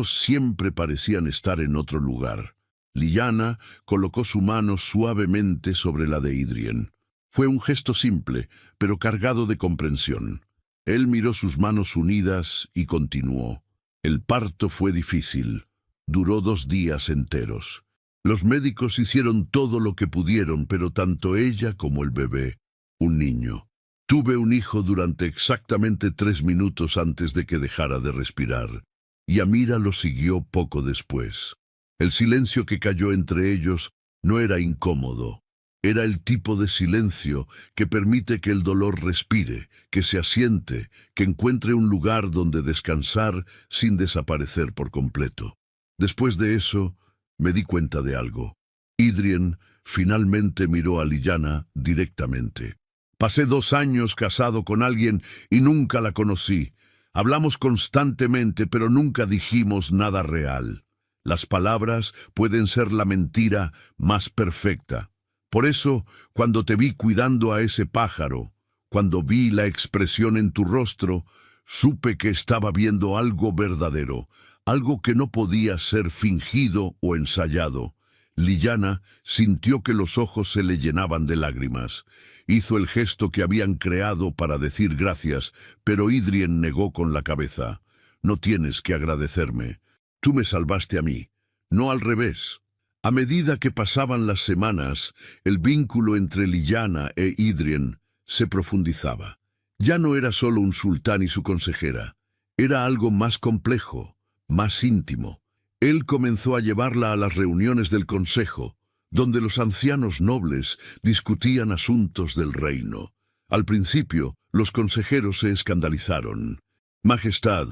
siempre parecían estar en otro lugar. Liljana colocó su mano suavemente sobre la de Idrien. Fue un gesto simple, pero cargado de comprensión. Él miró sus manos unidas y continuó. El parto fue difícil. Duró 2 días enteros. Los médicos hicieron todo lo que pudieron, pero tanto ella como el bebé, un niño. Tuve un hijo durante exactamente 3 minutos antes de que dejara de respirar, y Amira lo siguió poco después. El silencio que cayó entre ellos no era incómodo. Era el tipo de silencio que permite que el dolor respire, que se asiente, que encuentre un lugar donde descansar sin desaparecer por completo. Después de eso, me di cuenta de algo. Idrien finalmente miró a Liljana directamente. Pasé 2 años casado con alguien y nunca la conocí. Hablamos constantemente, pero nunca dijimos nada real. Las palabras pueden ser la mentira más perfecta. Por eso, cuando te vi cuidando a ese pájaro, cuando vi la expresión en tu rostro, supe que estaba viendo algo verdadero, algo que no podía ser fingido o ensayado. Liljana sintió que los ojos se le llenaban de lágrimas. Hizo el gesto que habían creado para decir gracias, pero Idrien negó con la cabeza. No tienes que agradecerme. Tú me salvaste a mí, no al revés. A medida que pasaban las semanas, el vínculo entre Liljana e Idrien se profundizaba. Ya no era solo un sultán y su consejera, era algo más complejo, más íntimo. Él comenzó a llevarla a las reuniones del consejo, donde los ancianos nobles discutían asuntos del reino. Al principio, los consejeros se escandalizaron. Majestad,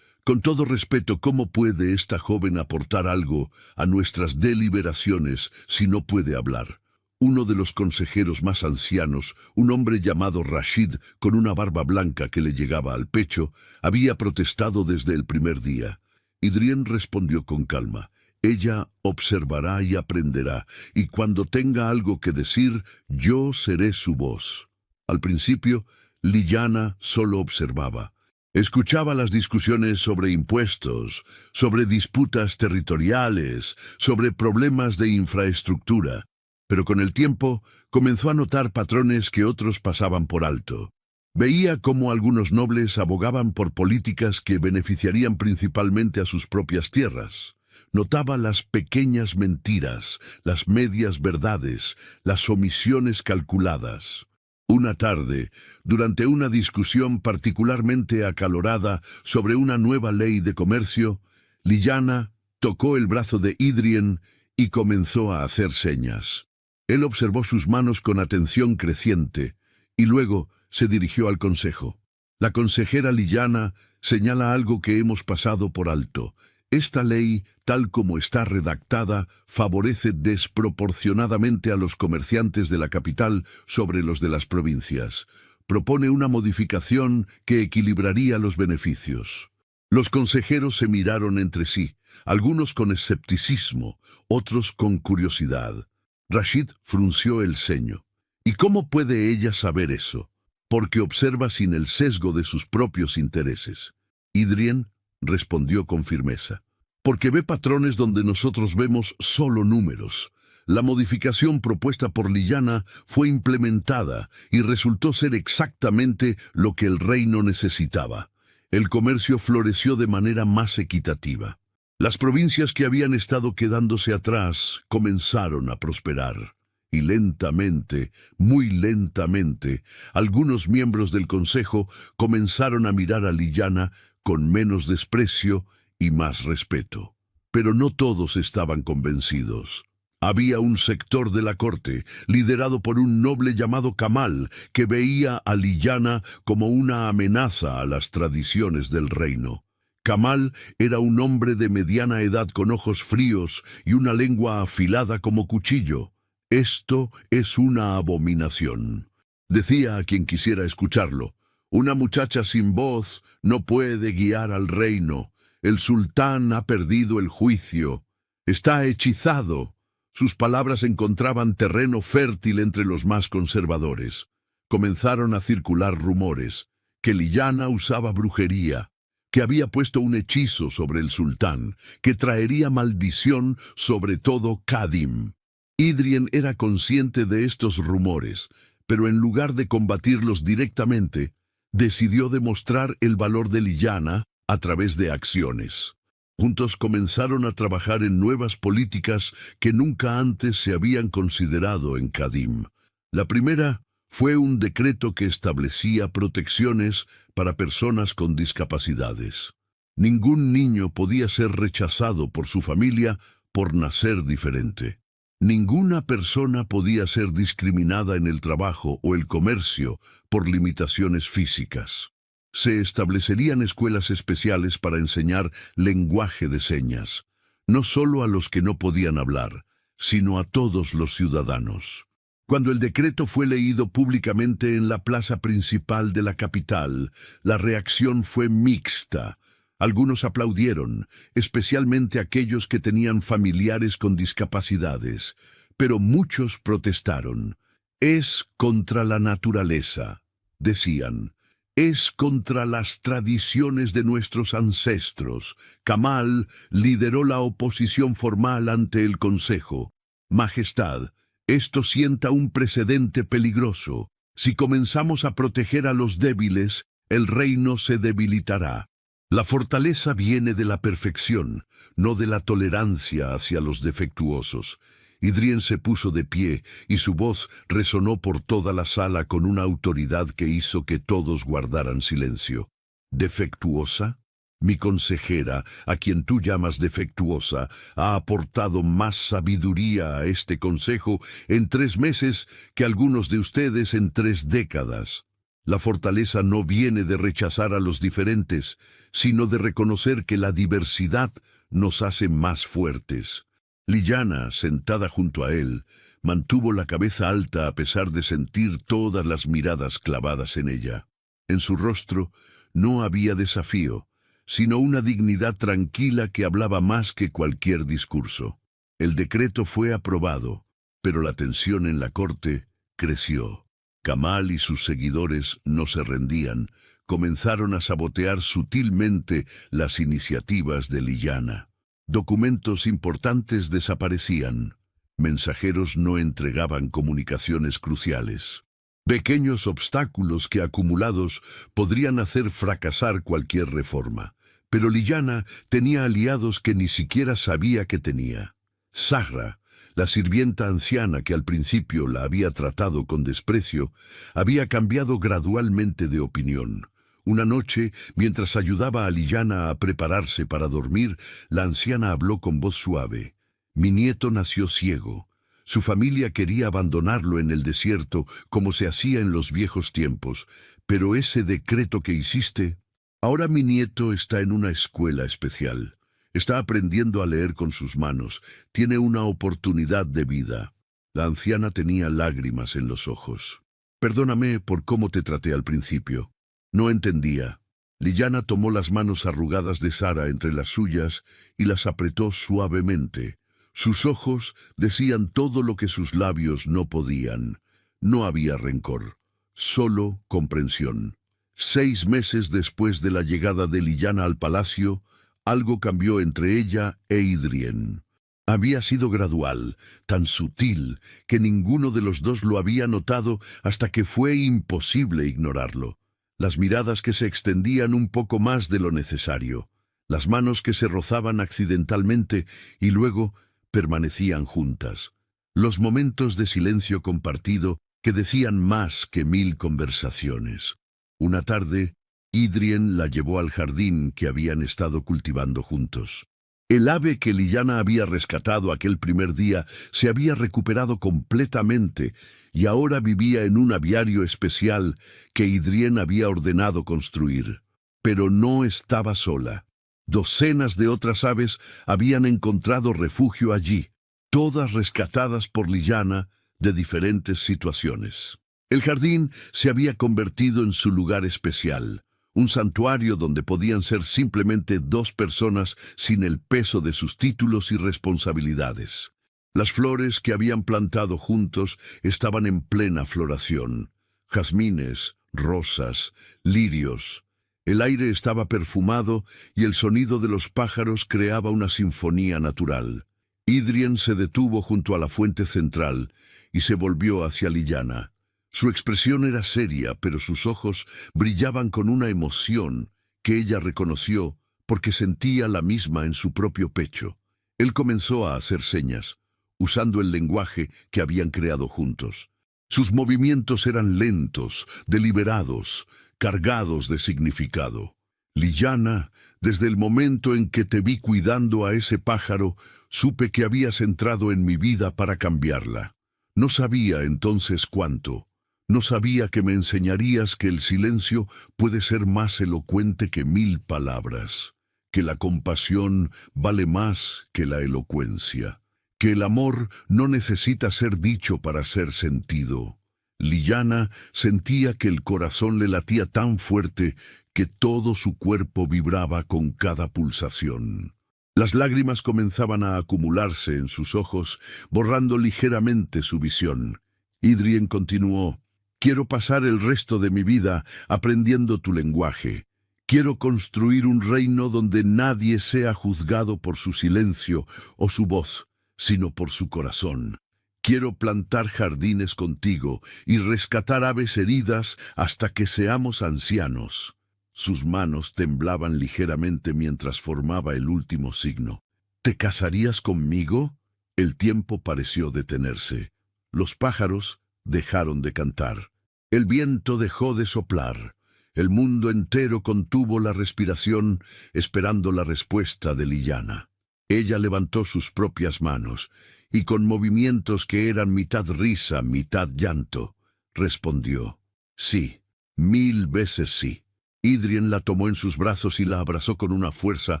con todo respeto, ¿cómo puede esta joven aportar algo a nuestras deliberaciones si no puede hablar? Uno de los consejeros más ancianos, un hombre llamado Rashid, con una barba blanca que le llegaba al pecho, había protestado desde el primer día. Idrien respondió con calma: ella observará y aprenderá, y cuando tenga algo que decir, yo seré su voz. Al principio, Liliana solo observaba. Escuchaba las discusiones sobre impuestos, sobre disputas territoriales, sobre problemas de infraestructura. Pero con el tiempo comenzó a notar patrones que otros pasaban por alto. Veía cómo algunos nobles abogaban por políticas que beneficiarían principalmente a sus propias tierras. Notaba las pequeñas mentiras, las medias verdades, las omisiones calculadas. Una tarde, durante una discusión particularmente acalorada sobre una nueva ley de comercio, Liliana tocó el brazo de Idrien y comenzó a hacer señas. Él observó sus manos con atención creciente y luego se dirigió al consejo. La consejera Liliana señala algo que hemos pasado por alto. Esta ley, tal como está redactada, favorece desproporcionadamente a los comerciantes de la capital sobre los de las provincias. Propone una modificación que equilibraría los beneficios. Los consejeros se miraron entre sí, algunos con escepticismo, otros con curiosidad. Rashid frunció el ceño. ¿Y cómo puede ella saber eso? Porque observa sin el sesgo de sus propios intereses. Idrien respondió con firmeza. Porque ve patrones donde nosotros vemos solo números. La modificación propuesta por Liliana fue implementada y resultó ser exactamente lo que el reino necesitaba. El comercio floreció de manera más equitativa. Las provincias que habían estado quedándose atrás comenzaron a prosperar. Y lentamente, muy lentamente, algunos miembros del consejo comenzaron a mirar a Liliana con menos desprecio y más respeto. Pero no todos estaban convencidos. Había un sector de la corte, liderado por un noble llamado Kamal, que veía a Liliana como una amenaza a las tradiciones del reino. Kamal era un hombre de mediana edad con ojos fríos y una lengua afilada como cuchillo. Esto es una abominación, decía a quien quisiera escucharlo. Una muchacha sin voz no puede guiar al reino. El sultán ha perdido el juicio. Está hechizado. Sus palabras encontraban terreno fértil entre los más conservadores. Comenzaron a circular rumores que Liliana usaba brujería, que había puesto un hechizo sobre el sultán, que traería maldición sobre todo Kadim. Idrien era consciente de estos rumores, pero en lugar de combatirlos directamente, decidió demostrar el valor de Liliana a través de acciones. Juntos comenzaron a trabajar en nuevas políticas que nunca antes se habían considerado en Kadim. La primera fue un decreto que establecía protecciones para personas con discapacidades. Ningún niño podía ser rechazado por su familia por nacer diferente. Ninguna persona podía ser discriminada en el trabajo o el comercio por limitaciones físicas. Se establecerían escuelas especiales para enseñar lenguaje de señas, no solo a los que no podían hablar, sino a todos los ciudadanos. Cuando el decreto fue leído públicamente en la plaza principal de la capital, la reacción fue mixta. Algunos aplaudieron, especialmente aquellos que tenían familiares con discapacidades, pero muchos protestaron. Es contra la naturaleza, decían. Es contra las tradiciones de nuestros ancestros. Kamal lideró la oposición formal ante el consejo. Majestad, esto sienta un precedente peligroso. Si comenzamos a proteger a los débiles, el reino se debilitará. La fortaleza viene de la perfección, no de la tolerancia hacia los defectuosos. Idrien se puso de pie y su voz resonó por toda la sala con una autoridad que hizo que todos guardaran silencio. ¿Defectuosa? Mi consejera, a quien tú llamas defectuosa, ha aportado más sabiduría a este consejo en 3 meses que algunos de ustedes en 3 décadas. La fortaleza no viene de rechazar a los diferentes, sino de reconocer que la diversidad nos hace más fuertes. Liyanna, sentada junto a él, mantuvo la cabeza alta a pesar de sentir todas las miradas clavadas en ella. En su rostro no había desafío, sino una dignidad tranquila que hablaba más que cualquier discurso. El decreto fue aprobado, pero la tensión en la corte creció. Kamal y sus seguidores no se rendían, comenzaron a sabotear sutilmente las iniciativas de Liyanna. Documentos importantes desaparecían. Mensajeros no entregaban comunicaciones cruciales. Pequeños obstáculos que acumulados podrían hacer fracasar cualquier reforma. Pero Liyanna tenía aliados que ni siquiera sabía que tenía. Zahra, la sirvienta anciana que al principio la había tratado con desprecio, había cambiado gradualmente de opinión. Una noche, mientras ayudaba a Liyanna a prepararse para dormir, la anciana habló con voz suave. Mi nieto nació ciego. Su familia quería abandonarlo en el desierto, como se hacía en los viejos tiempos, pero ese decreto que hiciste... Ahora mi nieto está en una escuela especial. Está aprendiendo a leer con sus manos. Tiene una oportunidad de vida. La anciana tenía lágrimas en los ojos. Perdóname por cómo te traté al principio. No entendía. Liyanna tomó las manos arrugadas de Sara entre las suyas y las apretó suavemente. Sus ojos decían todo lo que sus labios no podían. No había rencor, solo comprensión. 6 meses después de la llegada de Liyanna al palacio, algo cambió entre ella e Idrien. Había sido gradual, tan sutil, que ninguno de los dos lo había notado hasta que fue imposible ignorarlo. Las miradas que se extendían un poco más de lo necesario, las manos que se rozaban accidentalmente y luego permanecían juntas. Los momentos de silencio compartido que decían más que 1000 conversaciones. Una tarde, Idrien la llevó al jardín que habían estado cultivando juntos. El ave que Liyanna había rescatado aquel primer día se había recuperado completamente y ahora vivía en un aviario especial que Idrien había ordenado construir. Pero no estaba sola. Docenas de otras aves habían encontrado refugio allí, todas rescatadas por Liyanna de diferentes situaciones. El jardín se había convertido en su lugar especial, un santuario donde podían ser simplemente 2 personas sin el peso de sus títulos y responsabilidades. Las flores que habían plantado juntos estaban en plena floración. Jazmines, rosas, lirios. El aire estaba perfumado y el sonido de los pájaros creaba una sinfonía natural. Idrien se detuvo junto a la fuente central y se volvió hacia Liyanna. Su expresión era seria, pero sus ojos brillaban con una emoción que ella reconoció porque sentía la misma en su propio pecho. Él comenzó a hacer señas, usando el lenguaje que habían creado juntos. Sus movimientos eran lentos, deliberados, cargados de significado. Liyanna, desde el momento en que te vi cuidando a ese pájaro, supe que habías entrado en mi vida para cambiarla. No sabía entonces cuánto. No sabía que me enseñarías que el silencio puede ser más elocuente que 1000 palabras, que la compasión vale más que la elocuencia, que el amor no necesita ser dicho para ser sentido. Liyanna sentía que el corazón le latía tan fuerte que todo su cuerpo vibraba con cada pulsación. Las lágrimas comenzaban a acumularse en sus ojos, borrando ligeramente su visión. Idrien continuó. Quiero pasar el resto de mi vida aprendiendo tu lenguaje. Quiero construir un reino donde nadie sea juzgado por su silencio o su voz, sino por su corazón. Quiero plantar jardines contigo y rescatar aves heridas hasta que seamos ancianos. Sus manos temblaban ligeramente mientras formaba el último signo. ¿Te casarías conmigo? El tiempo pareció detenerse. Los pájaros dejaron de cantar. El viento dejó de soplar. El mundo entero contuvo la respiración, esperando la respuesta de Lilyana. Ella levantó sus propias manos, y con movimientos que eran mitad risa, mitad llanto, respondió: sí, 1000 veces sí. Idrien la tomó en sus brazos y la abrazó con una fuerza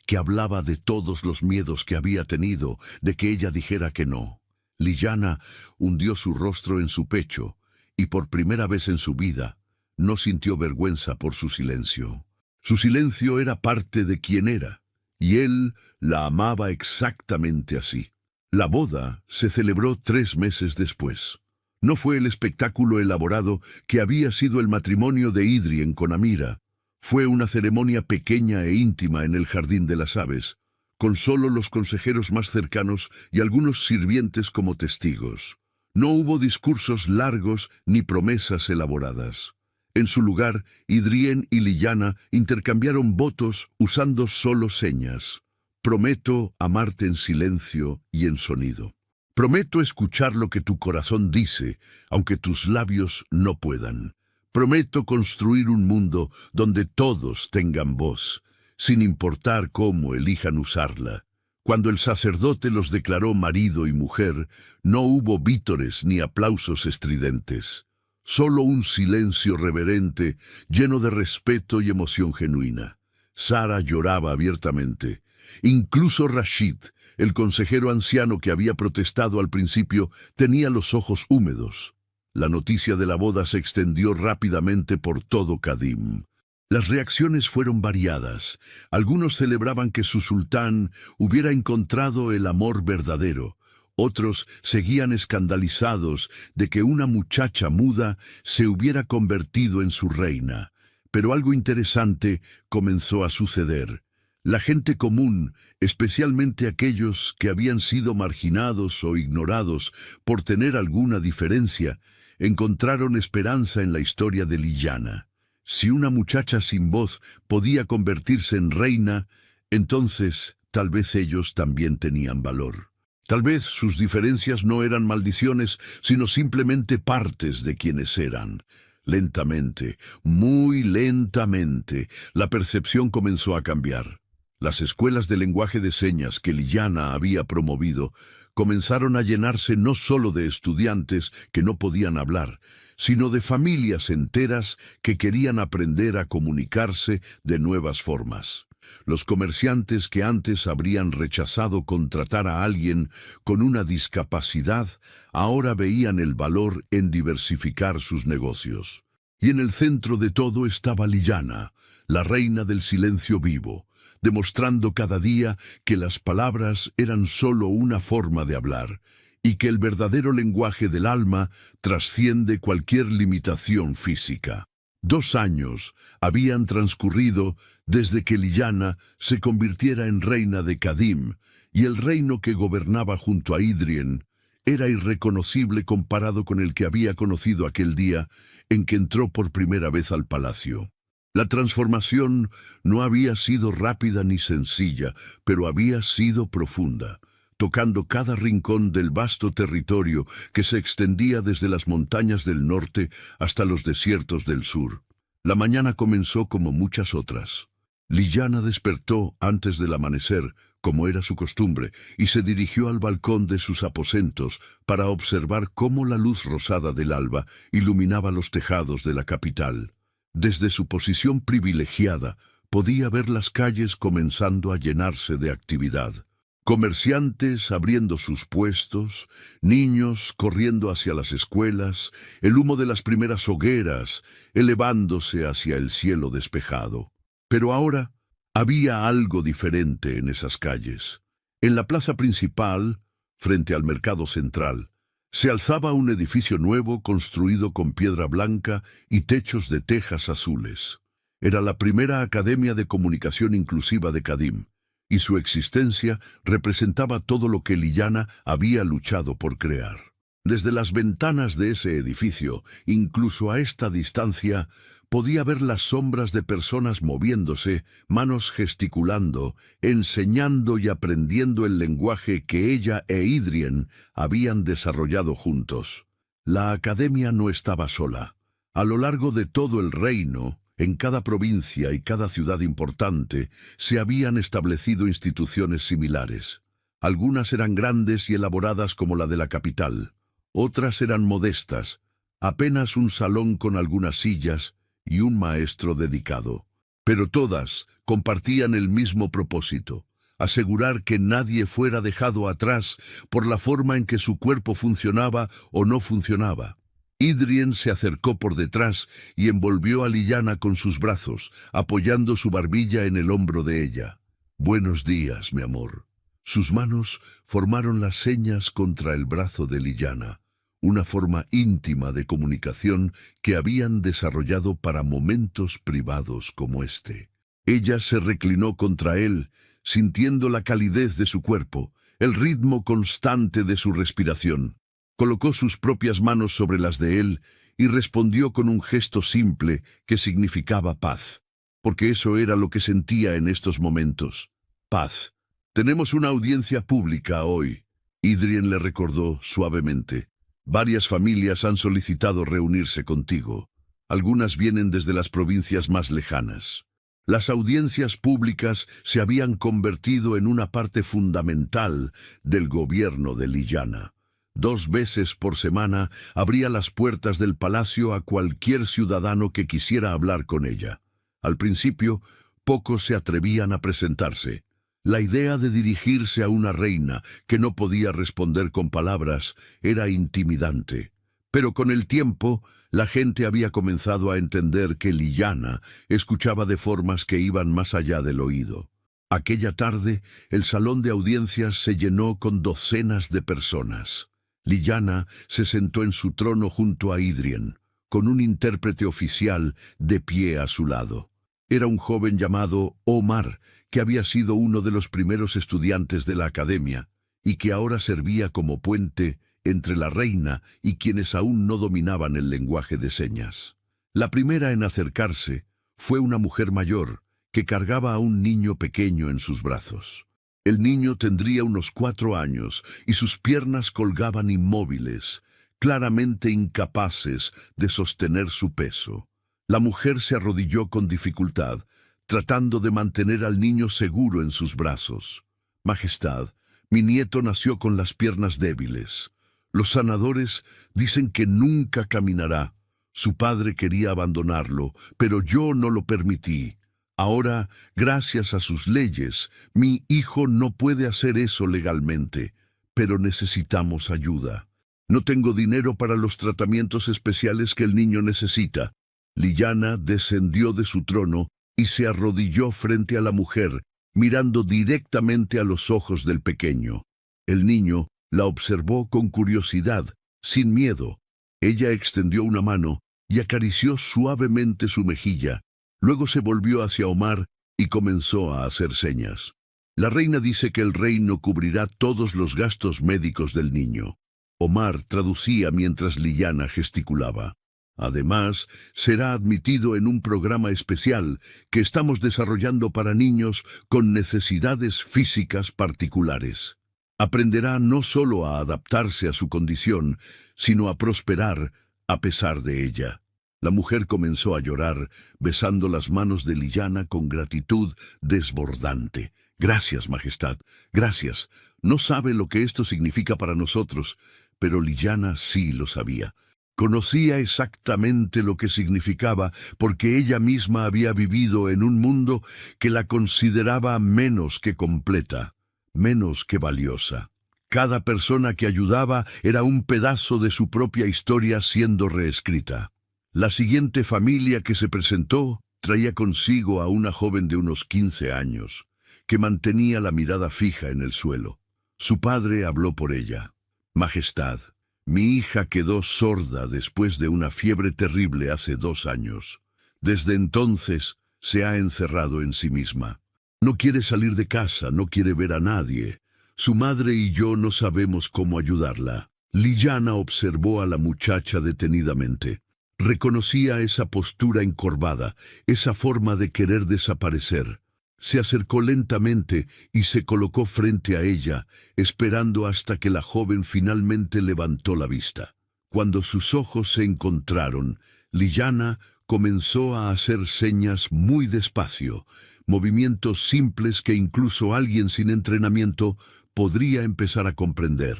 que hablaba de todos los miedos que había tenido de que ella dijera que no. Lilyana hundió su rostro en su pecho, y por primera vez en su vida, no sintió vergüenza por su silencio. Su silencio era parte de quien era, y él la amaba exactamente así. La boda se celebró 3 meses después. No fue el espectáculo elaborado que había sido el matrimonio de Idrien con Amira. Fue una ceremonia pequeña e íntima en el Jardín de las Aves, con solo los consejeros más cercanos y algunos sirvientes como testigos. No hubo discursos largos ni promesas elaboradas. En su lugar, Idrien y Lilyana intercambiaron votos usando solo señas. Prometo amarte en silencio y en sonido. Prometo escuchar lo que tu corazón dice, aunque tus labios no puedan. Prometo construir un mundo donde todos tengan voz, sin importar cómo elijan usarla. Cuando el sacerdote los declaró marido y mujer, no hubo vítores ni aplausos estridentes. Solo un silencio reverente, lleno de respeto y emoción genuina. Sara lloraba abiertamente. Incluso Rashid, el consejero anciano que había protestado al principio, tenía los ojos húmedos. La noticia de la boda se extendió rápidamente por todo Kadim. Las reacciones fueron variadas. Algunos celebraban que su sultán hubiera encontrado el amor verdadero. Otros seguían escandalizados de que una muchacha muda se hubiera convertido en su reina. Pero algo interesante comenzó a suceder. La gente común, especialmente aquellos que habían sido marginados o ignorados por tener alguna diferencia, encontraron esperanza en la historia de Lilyana. Si una muchacha sin voz podía convertirse en reina, entonces tal vez ellos también tenían valor. Tal vez sus diferencias no eran maldiciones, sino simplemente partes de quienes eran. Lentamente, muy lentamente, la percepción comenzó a cambiar. Las escuelas de lenguaje de señas que Lilyana había promovido comenzaron a llenarse no solo de estudiantes que no podían hablar, sino de familias enteras que querían aprender a comunicarse de nuevas formas. Los comerciantes que antes habrían rechazado contratar a alguien con una discapacidad, ahora veían el valor en diversificar sus negocios. Y en el centro de todo estaba Lilyana, la reina del silencio vivo, demostrando cada día que las palabras eran solo una forma de hablar, y que el verdadero lenguaje del alma trasciende cualquier limitación física. 2 años habían transcurrido desde que Lilyana se convirtiera en reina de Kadim, y el reino que gobernaba junto a Idrien era irreconocible comparado con el que había conocido aquel día en que entró por primera vez al palacio. La transformación no había sido rápida ni sencilla, pero había sido profunda, tocando cada rincón del vasto territorio que se extendía desde las montañas del norte hasta los desiertos del sur. La mañana comenzó como muchas otras. Lilyana despertó antes del amanecer, como era su costumbre, y se dirigió al balcón de sus aposentos para observar cómo la luz rosada del alba iluminaba los tejados de la capital. Desde su posición privilegiada, podía ver las calles comenzando a llenarse de actividad. Comerciantes abriendo sus puestos, niños corriendo hacia las escuelas, el humo de las primeras hogueras elevándose hacia el cielo despejado. Pero ahora había algo diferente en esas calles. En la plaza principal, frente al mercado central, se alzaba un edificio nuevo construido con piedra blanca y techos de tejas azules. Era la primera academia de comunicación inclusiva de Kadim, y su existencia representaba todo lo que Lilyana había luchado por crear. Desde las ventanas de ese edificio, incluso a esta distancia, podía ver las sombras de personas moviéndose, manos gesticulando, enseñando y aprendiendo el lenguaje que ella e Idrien habían desarrollado juntos. La academia no estaba sola. A lo largo de todo el reino, en cada provincia y cada ciudad importante, se habían establecido instituciones similares. Algunas eran grandes y elaboradas como la de la capital. Otras eran modestas, apenas un salón con algunas sillas y un maestro dedicado. Pero todas compartían el mismo propósito: asegurar que nadie fuera dejado atrás por la forma en que su cuerpo funcionaba o no funcionaba. Idrien se acercó por detrás y envolvió a Liljana con sus brazos, apoyando su barbilla en el hombro de ella. «Buenos días, mi amor». Sus manos formaron las señas contra el brazo de Liljana, una forma íntima de comunicación que habían desarrollado para momentos privados como este. Ella se reclinó contra él, sintiendo la calidez de su cuerpo, el ritmo constante de su respiración. Colocó sus propias manos sobre las de él y respondió con un gesto simple que significaba paz, porque eso era lo que sentía en estos momentos. Paz. «Tenemos una audiencia pública hoy», Idrien le recordó suavemente. «Varias familias han solicitado reunirse contigo. Algunas vienen desde las provincias más lejanas». Las audiencias públicas se habían convertido en una parte fundamental del gobierno de Liljana. 2 veces por semana abría las puertas del palacio a cualquier ciudadano que quisiera hablar con ella. Al principio, pocos se atrevían a presentarse. La idea de dirigirse a una reina que no podía responder con palabras era intimidante. Pero con el tiempo, la gente había comenzado a entender que Liljana escuchaba de formas que iban más allá del oído. Aquella tarde, el salón de audiencias se llenó con docenas de personas. Liljana se sentó en su trono junto a Idrien, con un intérprete oficial de pie a su lado. Era un joven llamado Omar, que había sido uno de los primeros estudiantes de la academia y que ahora servía como puente entre la reina y quienes aún no dominaban el lenguaje de señas. La primera en acercarse fue una mujer mayor que cargaba a un niño pequeño en sus brazos. El niño tendría unos 4 años y sus piernas colgaban inmóviles, claramente incapaces de sostener su peso. La mujer se arrodilló con dificultad, tratando de mantener al niño seguro en sus brazos. «Majestad, mi nieto nació con las piernas débiles. Los sanadores dicen que nunca caminará. Su padre quería abandonarlo, pero yo no lo permití. Ahora, gracias a sus leyes, mi hijo no puede hacer eso legalmente, pero necesitamos ayuda. No tengo dinero para los tratamientos especiales que el niño necesita». Liljana descendió de su trono y se arrodilló frente a la mujer, mirando directamente a los ojos del pequeño. El niño la observó con curiosidad, sin miedo. Ella extendió una mano y acarició suavemente su mejilla. Luego se volvió hacia Omar y comenzó a hacer señas. «La reina dice que el reino cubrirá todos los gastos médicos del niño». Omar traducía mientras Liljana gesticulaba. «Además, será admitido en un programa especial que estamos desarrollando para niños con necesidades físicas particulares. Aprenderá no solo a adaptarse a su condición, sino a prosperar a pesar de ella». La mujer comenzó a llorar, besando las manos de Liljana con gratitud desbordante. «Gracias, Majestad, gracias. No sabe lo que esto significa para nosotros», pero Liljana sí lo sabía. Conocía exactamente lo que significaba porque ella misma había vivido en un mundo que la consideraba menos que completa, menos que valiosa. Cada persona que ayudaba era un pedazo de su propia historia siendo reescrita. La siguiente familia que se presentó traía consigo a una joven de unos 15 años, que mantenía la mirada fija en el suelo. Su padre habló por ella. «Majestad, mi hija quedó sorda después de una fiebre terrible hace 2 años. Desde entonces se ha encerrado en sí misma. No quiere salir de casa, no quiere ver a nadie. Su madre y yo no sabemos cómo ayudarla». Liana observó a la muchacha detenidamente. Reconocía esa postura encorvada, esa forma de querer desaparecer. Se acercó lentamente y se colocó frente a ella, esperando hasta que la joven finalmente levantó la vista. Cuando sus ojos se encontraron, Liana comenzó a hacer señas muy despacio, movimientos simples que incluso alguien sin entrenamiento podría empezar a comprender.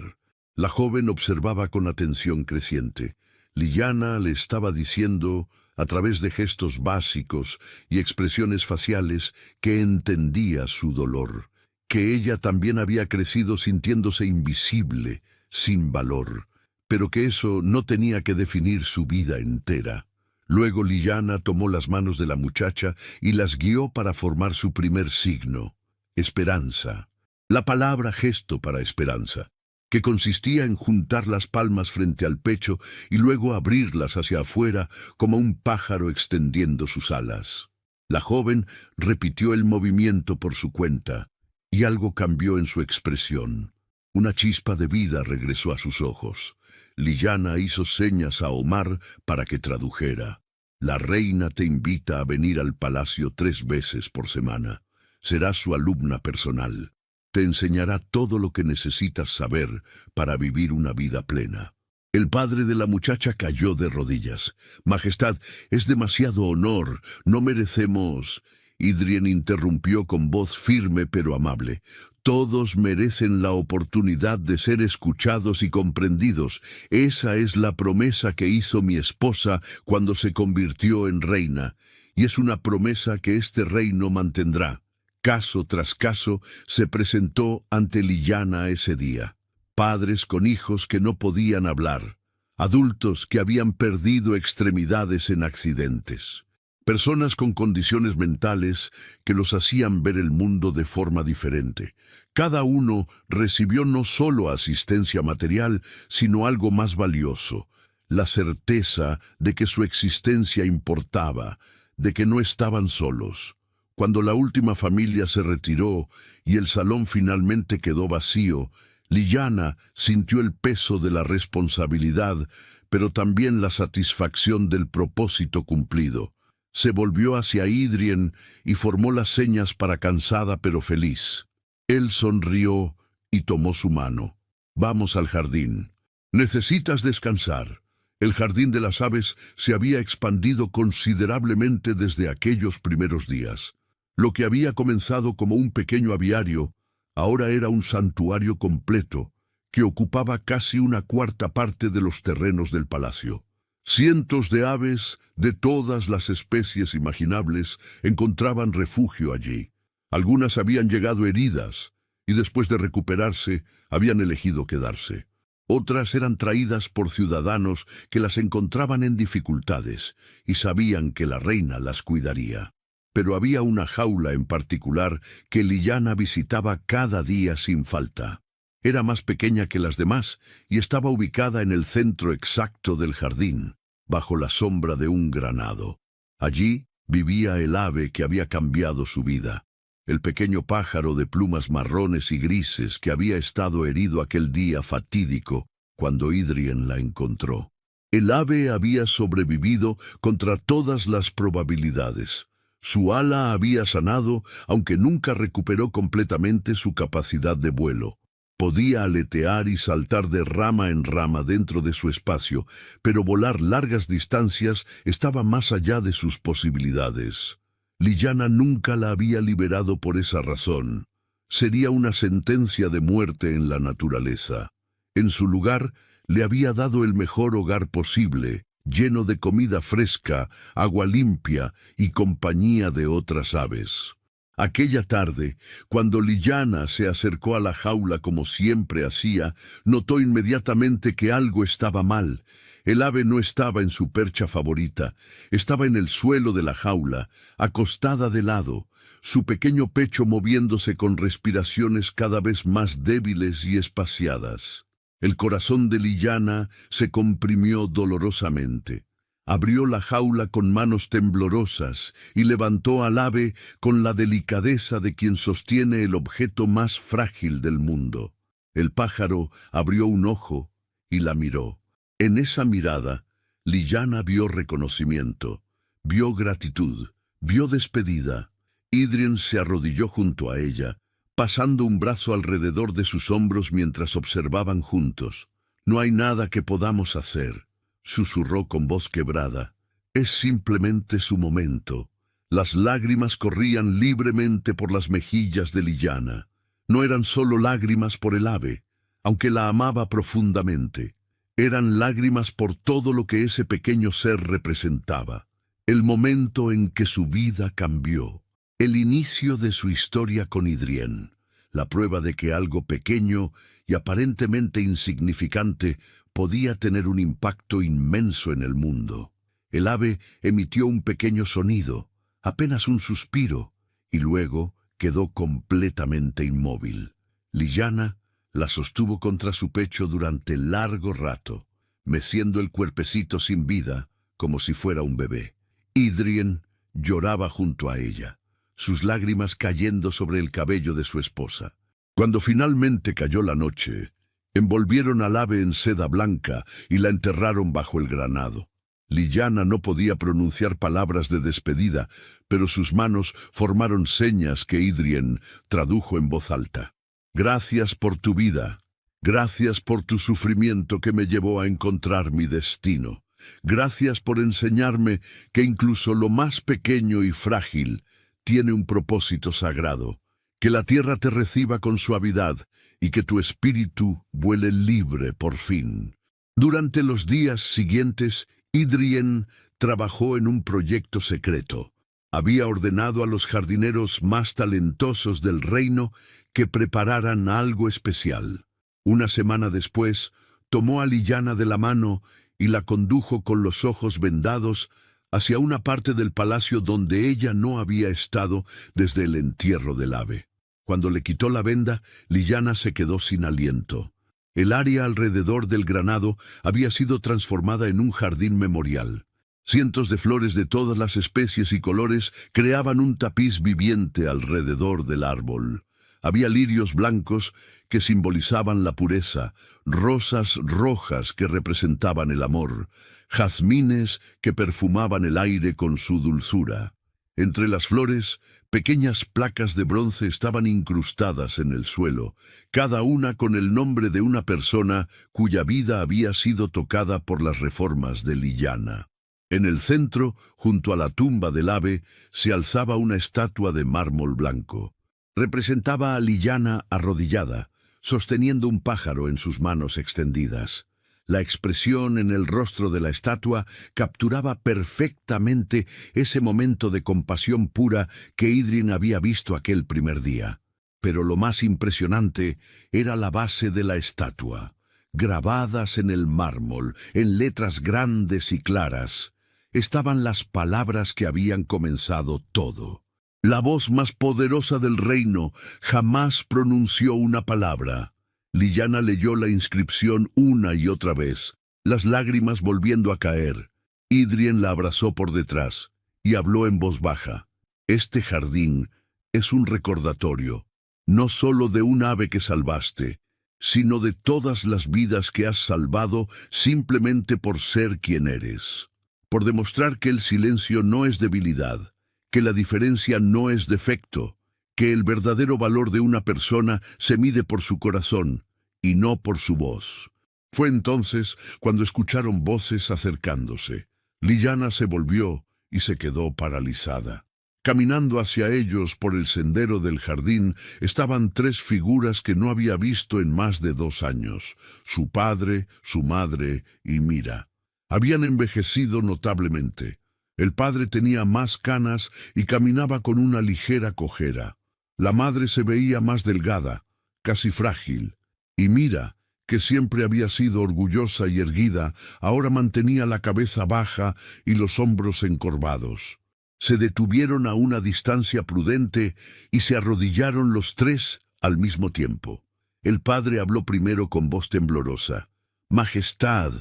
La joven observaba con atención creciente. Liana le estaba diciendo, a través de gestos básicos y expresiones faciales, que entendía su dolor, que ella también había crecido sintiéndose invisible, sin valor, pero que eso no tenía que definir su vida entera. Luego Liana tomó las manos de la muchacha y las guió para formar su primer signo, esperanza. La palabra gesto para esperanza, que consistía en juntar las palmas frente al pecho y luego abrirlas hacia afuera como un pájaro extendiendo sus alas. La joven repitió el movimiento por su cuenta, y algo cambió en su expresión. Una chispa de vida regresó a sus ojos. Liana hizo señas a Omar para que tradujera. La reina te invita a venir al palacio 3 veces por semana. Serás su alumna personal. Te enseñará todo lo que necesitas saber para vivir una vida plena. El padre de la muchacha cayó de rodillas. Majestad, es demasiado honor, no merecemos... Idrien interrumpió con voz firme pero amable. Todos merecen la oportunidad de ser escuchados y comprendidos. Esa es la promesa que hizo mi esposa cuando se convirtió en reina, y es una promesa que este reino mantendrá. Caso tras caso se presentó ante Liana ese día. Padres con hijos que no podían hablar, adultos que habían perdido extremidades en accidentes. Personas con condiciones mentales que los hacían ver el mundo de forma diferente. Cada uno recibió no solo asistencia material, sino algo más valioso, la certeza de que su existencia importaba, de que no estaban solos. Cuando la última familia se retiró y el salón finalmente quedó vacío, Liana sintió el peso de la responsabilidad, pero también la satisfacción del propósito cumplido. Se volvió hacia Idrien y formó las señas para cansada pero feliz. Él sonrió y tomó su mano. Vamos al jardín. Necesitas descansar. El jardín de las aves se había expandido considerablemente desde aquellos primeros días. Lo que había comenzado como un pequeño aviario, ahora era un santuario completo, que ocupaba casi 1/4 parte de los terrenos del palacio. Cientos de aves de todas las especies imaginables encontraban refugio allí. Algunas habían llegado heridas y después de recuperarse habían elegido quedarse. Otras eran traídas por ciudadanos que las encontraban en dificultades y sabían que la reina las cuidaría. Pero había una jaula en particular que Liana visitaba cada día sin falta. Era más pequeña que las demás y estaba ubicada en el centro exacto del jardín, bajo la sombra de un granado. Allí vivía el ave que había cambiado su vida, el pequeño pájaro de plumas marrones y grises que había estado herido aquel día fatídico cuando Idrien la encontró. El ave había sobrevivido contra todas las probabilidades. Su ala había sanado, aunque nunca recuperó completamente su capacidad de vuelo. Podía aletear y saltar de rama en rama dentro de su espacio, pero volar largas distancias estaba más allá de sus posibilidades. Liana nunca la había liberado por esa razón. Sería una sentencia de muerte en la naturaleza. En su lugar, le había dado el mejor hogar posible, lleno de comida fresca, agua limpia y compañía de otras aves. Aquella tarde, cuando Liana se acercó a la jaula como siempre hacía, notó inmediatamente que algo estaba mal. El ave no estaba en su percha favorita, estaba en el suelo de la jaula, acostada de lado, su pequeño pecho moviéndose con respiraciones cada vez más débiles y espaciadas. El corazón de Liana se comprimió dolorosamente. Abrió la jaula con manos temblorosas y levantó al ave con la delicadeza de quien sostiene el objeto más frágil del mundo. El pájaro abrió un ojo y la miró. En esa mirada, Liljana vio reconocimiento, vio gratitud, vio despedida. Idrien se arrodilló junto a ella, pasando un brazo alrededor de sus hombros mientras observaban juntos. «No hay nada que podamos hacer», susurró con voz quebrada. «Es simplemente su momento». Las lágrimas corrían libremente por las mejillas de Liljana. No eran solo lágrimas por el ave, aunque la amaba profundamente. Eran lágrimas por todo lo que ese pequeño ser representaba. El momento en que su vida cambió. El inicio de su historia con Idrien. La prueba de que algo pequeño y aparentemente insignificante podía tener un impacto inmenso en el mundo. El ave emitió un pequeño sonido, apenas un suspiro, y luego quedó completamente inmóvil. Liljana la sostuvo contra su pecho durante largo rato, meciendo el cuerpecito sin vida como si fuera un bebé. Idrien lloraba junto a ella, sus lágrimas cayendo sobre el cabello de su esposa. Cuando finalmente cayó la noche, envolvieron al ave en seda blanca y la enterraron bajo el granado. Liljana no podía pronunciar palabras de despedida, pero sus manos formaron señas que Idrien tradujo en voz alta. «Gracias por tu vida. Gracias por tu sufrimiento que me llevó a encontrar mi destino. Gracias por enseñarme que incluso lo más pequeño y frágil tiene un propósito sagrado. Que la tierra te reciba con suavidad y que tu espíritu vuele libre por fin». Durante los días siguientes, Idrien trabajó en un proyecto secreto. Había ordenado a los jardineros más talentosos del reino que prepararan algo especial. Una semana después, tomó a Liljana de la mano y la condujo con los ojos vendados hacia una parte del palacio donde ella no había estado desde el entierro del ave. Cuando le quitó la venda, Liljana se quedó sin aliento. El área alrededor del granado había sido transformada en un jardín memorial. Cientos de flores de todas las especies y colores creaban un tapiz viviente alrededor del árbol. Había lirios blancos que simbolizaban la pureza, rosas rojas que representaban el amor, jazmines que perfumaban el aire con su dulzura. Entre las flores, pequeñas placas de bronce estaban incrustadas en el suelo, cada una con el nombre de una persona cuya vida había sido tocada por las reformas de Liljana. En el centro, junto a la tumba del ave, se alzaba una estatua de mármol blanco. Representaba a Liljana arrodillada, sosteniendo un pájaro en sus manos extendidas. La expresión en el rostro de la estatua capturaba perfectamente ese momento de compasión pura que Idrien había visto aquel primer día. Pero lo más impresionante era la base de la estatua. Grabadas en el mármol, en letras grandes y claras, estaban las palabras que habían comenzado todo. La voz más poderosa del reino jamás pronunció una palabra. Liljana leyó la inscripción una y otra vez, las lágrimas volviendo a caer. Idrien la abrazó por detrás y habló en voz baja. «Este jardín es un recordatorio, no solo de un ave que salvaste, sino de todas las vidas que has salvado simplemente por ser quien eres. Por demostrar que el silencio no es debilidad, que la diferencia no es defecto, que el verdadero valor de una persona se mide por su corazón y no por su voz». Fue entonces cuando escucharon voces acercándose. Liljana se volvió y se quedó paralizada. Caminando hacia ellos por el sendero del jardín estaban tres figuras que no había visto en más de 2 años: su padre, su madre y Mira. Habían envejecido notablemente. El padre tenía más canas y caminaba con una ligera cojera. La madre se veía más delgada, casi frágil. Y Mira, que siempre había sido orgullosa y erguida, ahora mantenía la cabeza baja y los hombros encorvados. Se detuvieron a una distancia prudente y se arrodillaron los tres al mismo tiempo. El padre habló primero con voz temblorosa. «Majestad,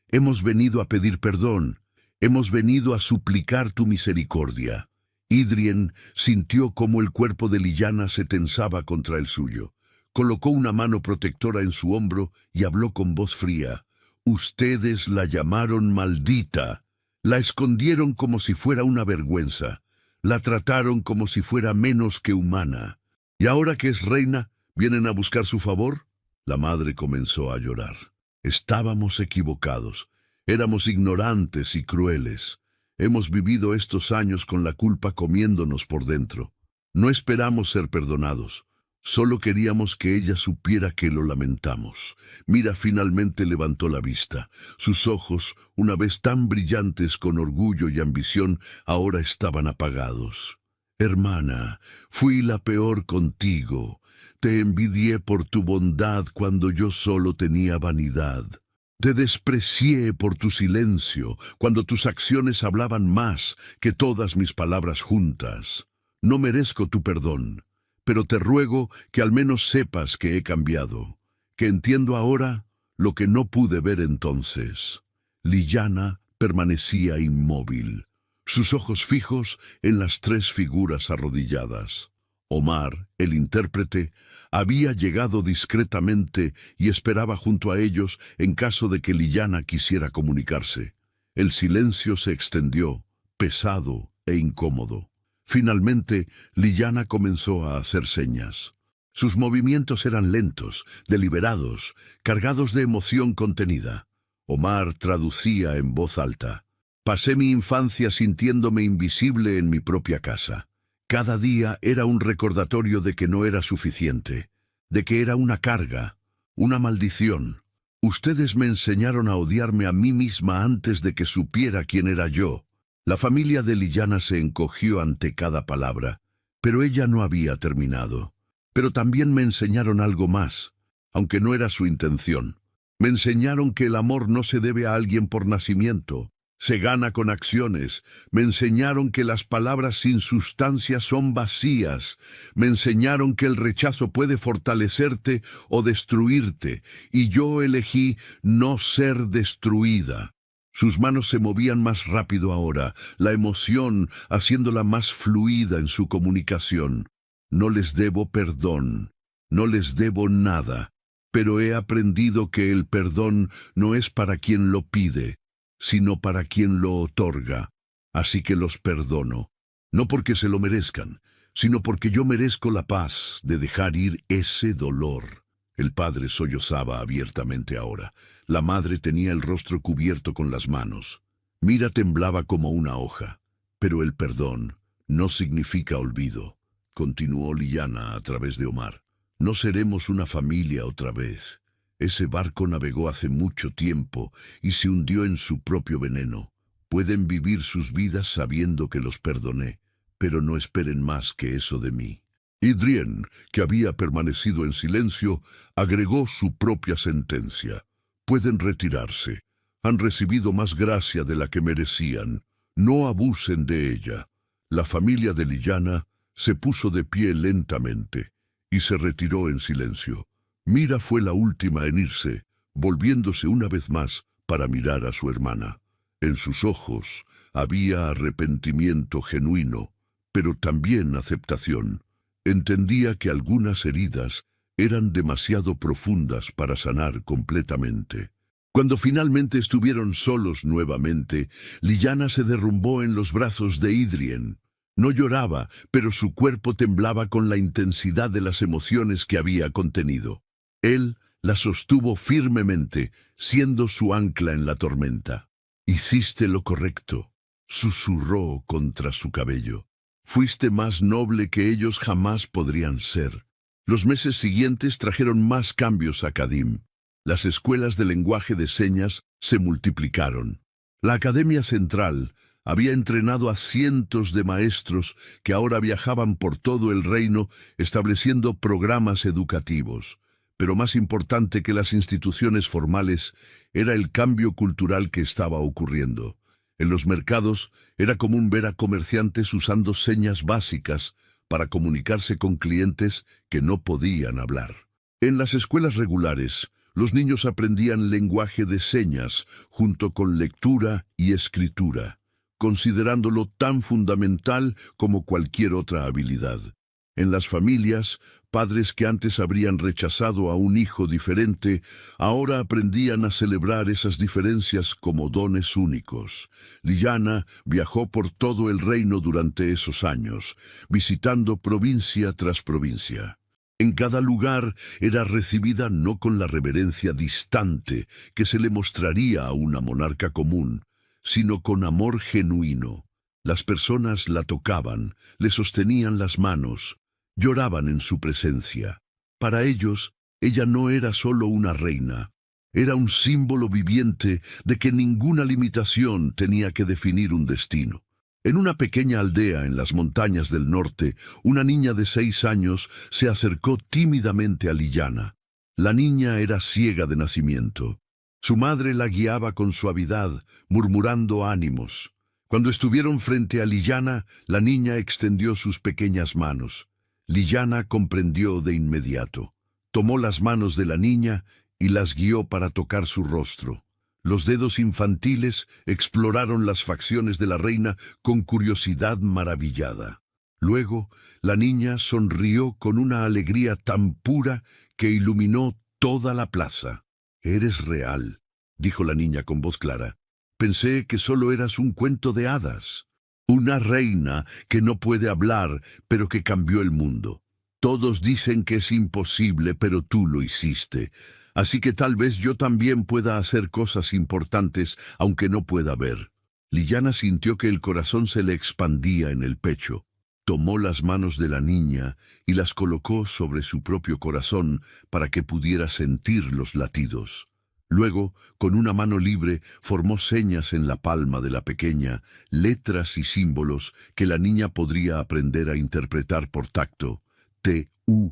hemos venido a pedir perdón. Hemos venido a suplicar tu misericordia». Idrien sintió cómo el cuerpo de Liljana se tensaba contra el suyo. Colocó una mano protectora en su hombro y habló con voz fría. Ustedes la llamaron maldita, la escondieron como si fuera una vergüenza, la trataron como si fuera menos que humana. ¿Y ahora que es reina, vienen a buscar su favor? La madre comenzó a llorar. Estábamos equivocados, éramos ignorantes y crueles. Hemos vivido estos años con la culpa comiéndonos por dentro. No esperamos ser perdonados. Solo queríamos que ella supiera que lo lamentamos. Mira finalmente levantó la vista. Sus ojos, una vez tan brillantes con orgullo y ambición, ahora estaban apagados. Hermana, fui la peor contigo. Te envidié por tu bondad cuando yo solo tenía vanidad. Te desprecié por tu silencio cuando tus acciones hablaban más que todas mis palabras juntas. No merezco tu perdón, pero te ruego que al menos sepas que he cambiado, que entiendo ahora lo que no pude ver entonces. Lilyana permanecía inmóvil, sus ojos fijos en las tres figuras arrodilladas. Omar, el intérprete, había llegado discretamente y esperaba junto a ellos en caso de que Lilyana quisiera comunicarse. El silencio se extendió, pesado e incómodo. Finalmente, Lilyana comenzó a hacer señas. Sus movimientos eran lentos, deliberados, cargados de emoción contenida. Omar traducía en voz alta. Pasé mi infancia sintiéndome invisible en mi propia casa. Cada día era un recordatorio de que no era suficiente, de que era una carga, una maldición. Ustedes me enseñaron a odiarme a mí misma antes de que supiera quién era yo. La familia de Lilyana se encogió ante cada palabra, pero ella no había terminado. Pero también me enseñaron algo más, aunque no era su intención. Me enseñaron que el amor no se debe a alguien por nacimiento, se gana con acciones. Me enseñaron que las palabras sin sustancia son vacías. Me enseñaron que el rechazo puede fortalecerte o destruirte, y yo elegí no ser destruida. Sus manos se movían más rápido ahora, la emoción haciéndola más fluida en su comunicación. No les debo perdón, no les debo nada, pero he aprendido que el perdón no es para quien lo pide, sino para quien lo otorga. Así que los perdono, no porque se lo merezcan, sino porque yo merezco la paz de dejar ir ese dolor. El padre sollozaba abiertamente ahora. La madre tenía el rostro cubierto con las manos. Mira temblaba como una hoja. Pero el perdón no significa olvido, continuó Lilyana a través de Omar. No seremos una familia otra vez. Ese barco navegó hace mucho tiempo y se hundió en su propio veneno. Pueden vivir sus vidas sabiendo que los perdoné, pero no esperen más que eso de mí. Idrien, que había permanecido en silencio, agregó su propia sentencia. Pueden retirarse. Han recibido más gracia de la que merecían. No abusen de ella. La familia de Lilyana se puso de pie lentamente y se retiró en silencio. Mira fue la última en irse, volviéndose una vez más para mirar a su hermana. En sus ojos había arrepentimiento genuino, pero también aceptación. Entendía que algunas heridas eran demasiado profundas para sanar completamente. Cuando finalmente estuvieron solos nuevamente, Lilyana se derrumbó en los brazos de Idrien. No lloraba, pero su cuerpo temblaba con la intensidad de las emociones que había contenido. Él la sostuvo firmemente, siendo su ancla en la tormenta. «Hiciste lo correcto», susurró contra su cabello. «Fuiste más noble que ellos jamás podrían ser». Los meses siguientes trajeron más cambios a Kadim. Las escuelas de lenguaje de señas se multiplicaron. La Academia Central había entrenado a cientos de maestros que ahora viajaban por todo el reino estableciendo programas educativos. Pero más importante que las instituciones formales era el cambio cultural que estaba ocurriendo. En los mercados era común ver a comerciantes usando señas básicas para comunicarse con clientes que no podían hablar. En las escuelas regulares, los niños aprendían lenguaje de señas junto con lectura y escritura, considerándolo tan fundamental como cualquier otra habilidad. En las familias, padres que antes habrían rechazado a un hijo diferente, ahora aprendían a celebrar esas diferencias como dones únicos. Liljana viajó por todo el reino durante esos años, visitando provincia tras provincia. En cada lugar era recibida no con la reverencia distante que se le mostraría a una monarca común, sino con amor genuino. Las personas la tocaban, le sostenían las manos, lloraban en su presencia. Para ellos, ella no era solo una reina, era un símbolo viviente de que ninguna limitación tenía que definir un destino. En una pequeña aldea en las montañas del norte, una niña de 6 años se acercó tímidamente a Liljana. La niña era ciega de nacimiento. Su madre la guiaba con suavidad, murmurando ánimos. Cuando estuvieron frente a Liljana, la niña extendió sus pequeñas manos. Liljana comprendió de inmediato. Tomó las manos de la niña y las guió para tocar su rostro. Los dedos infantiles exploraron las facciones de la reina con curiosidad maravillada. Luego, la niña sonrió con una alegría tan pura que iluminó toda la plaza. «Eres real», dijo la niña con voz clara. «Pensé que solo eras un cuento de hadas. Una reina que no puede hablar, pero que cambió el mundo. Todos dicen que es imposible, pero tú lo hiciste. Así que tal vez yo también pueda hacer cosas importantes, aunque no pueda ver». Liljana sintió que el corazón se le expandía en el pecho. Tomó las manos de la niña y las colocó sobre su propio corazón para que pudiera sentir los latidos. Luego, con una mano libre, formó señas en la palma de la pequeña, letras y símbolos que la niña podría aprender a interpretar por tacto. T-U-P-U-E-D-E-S.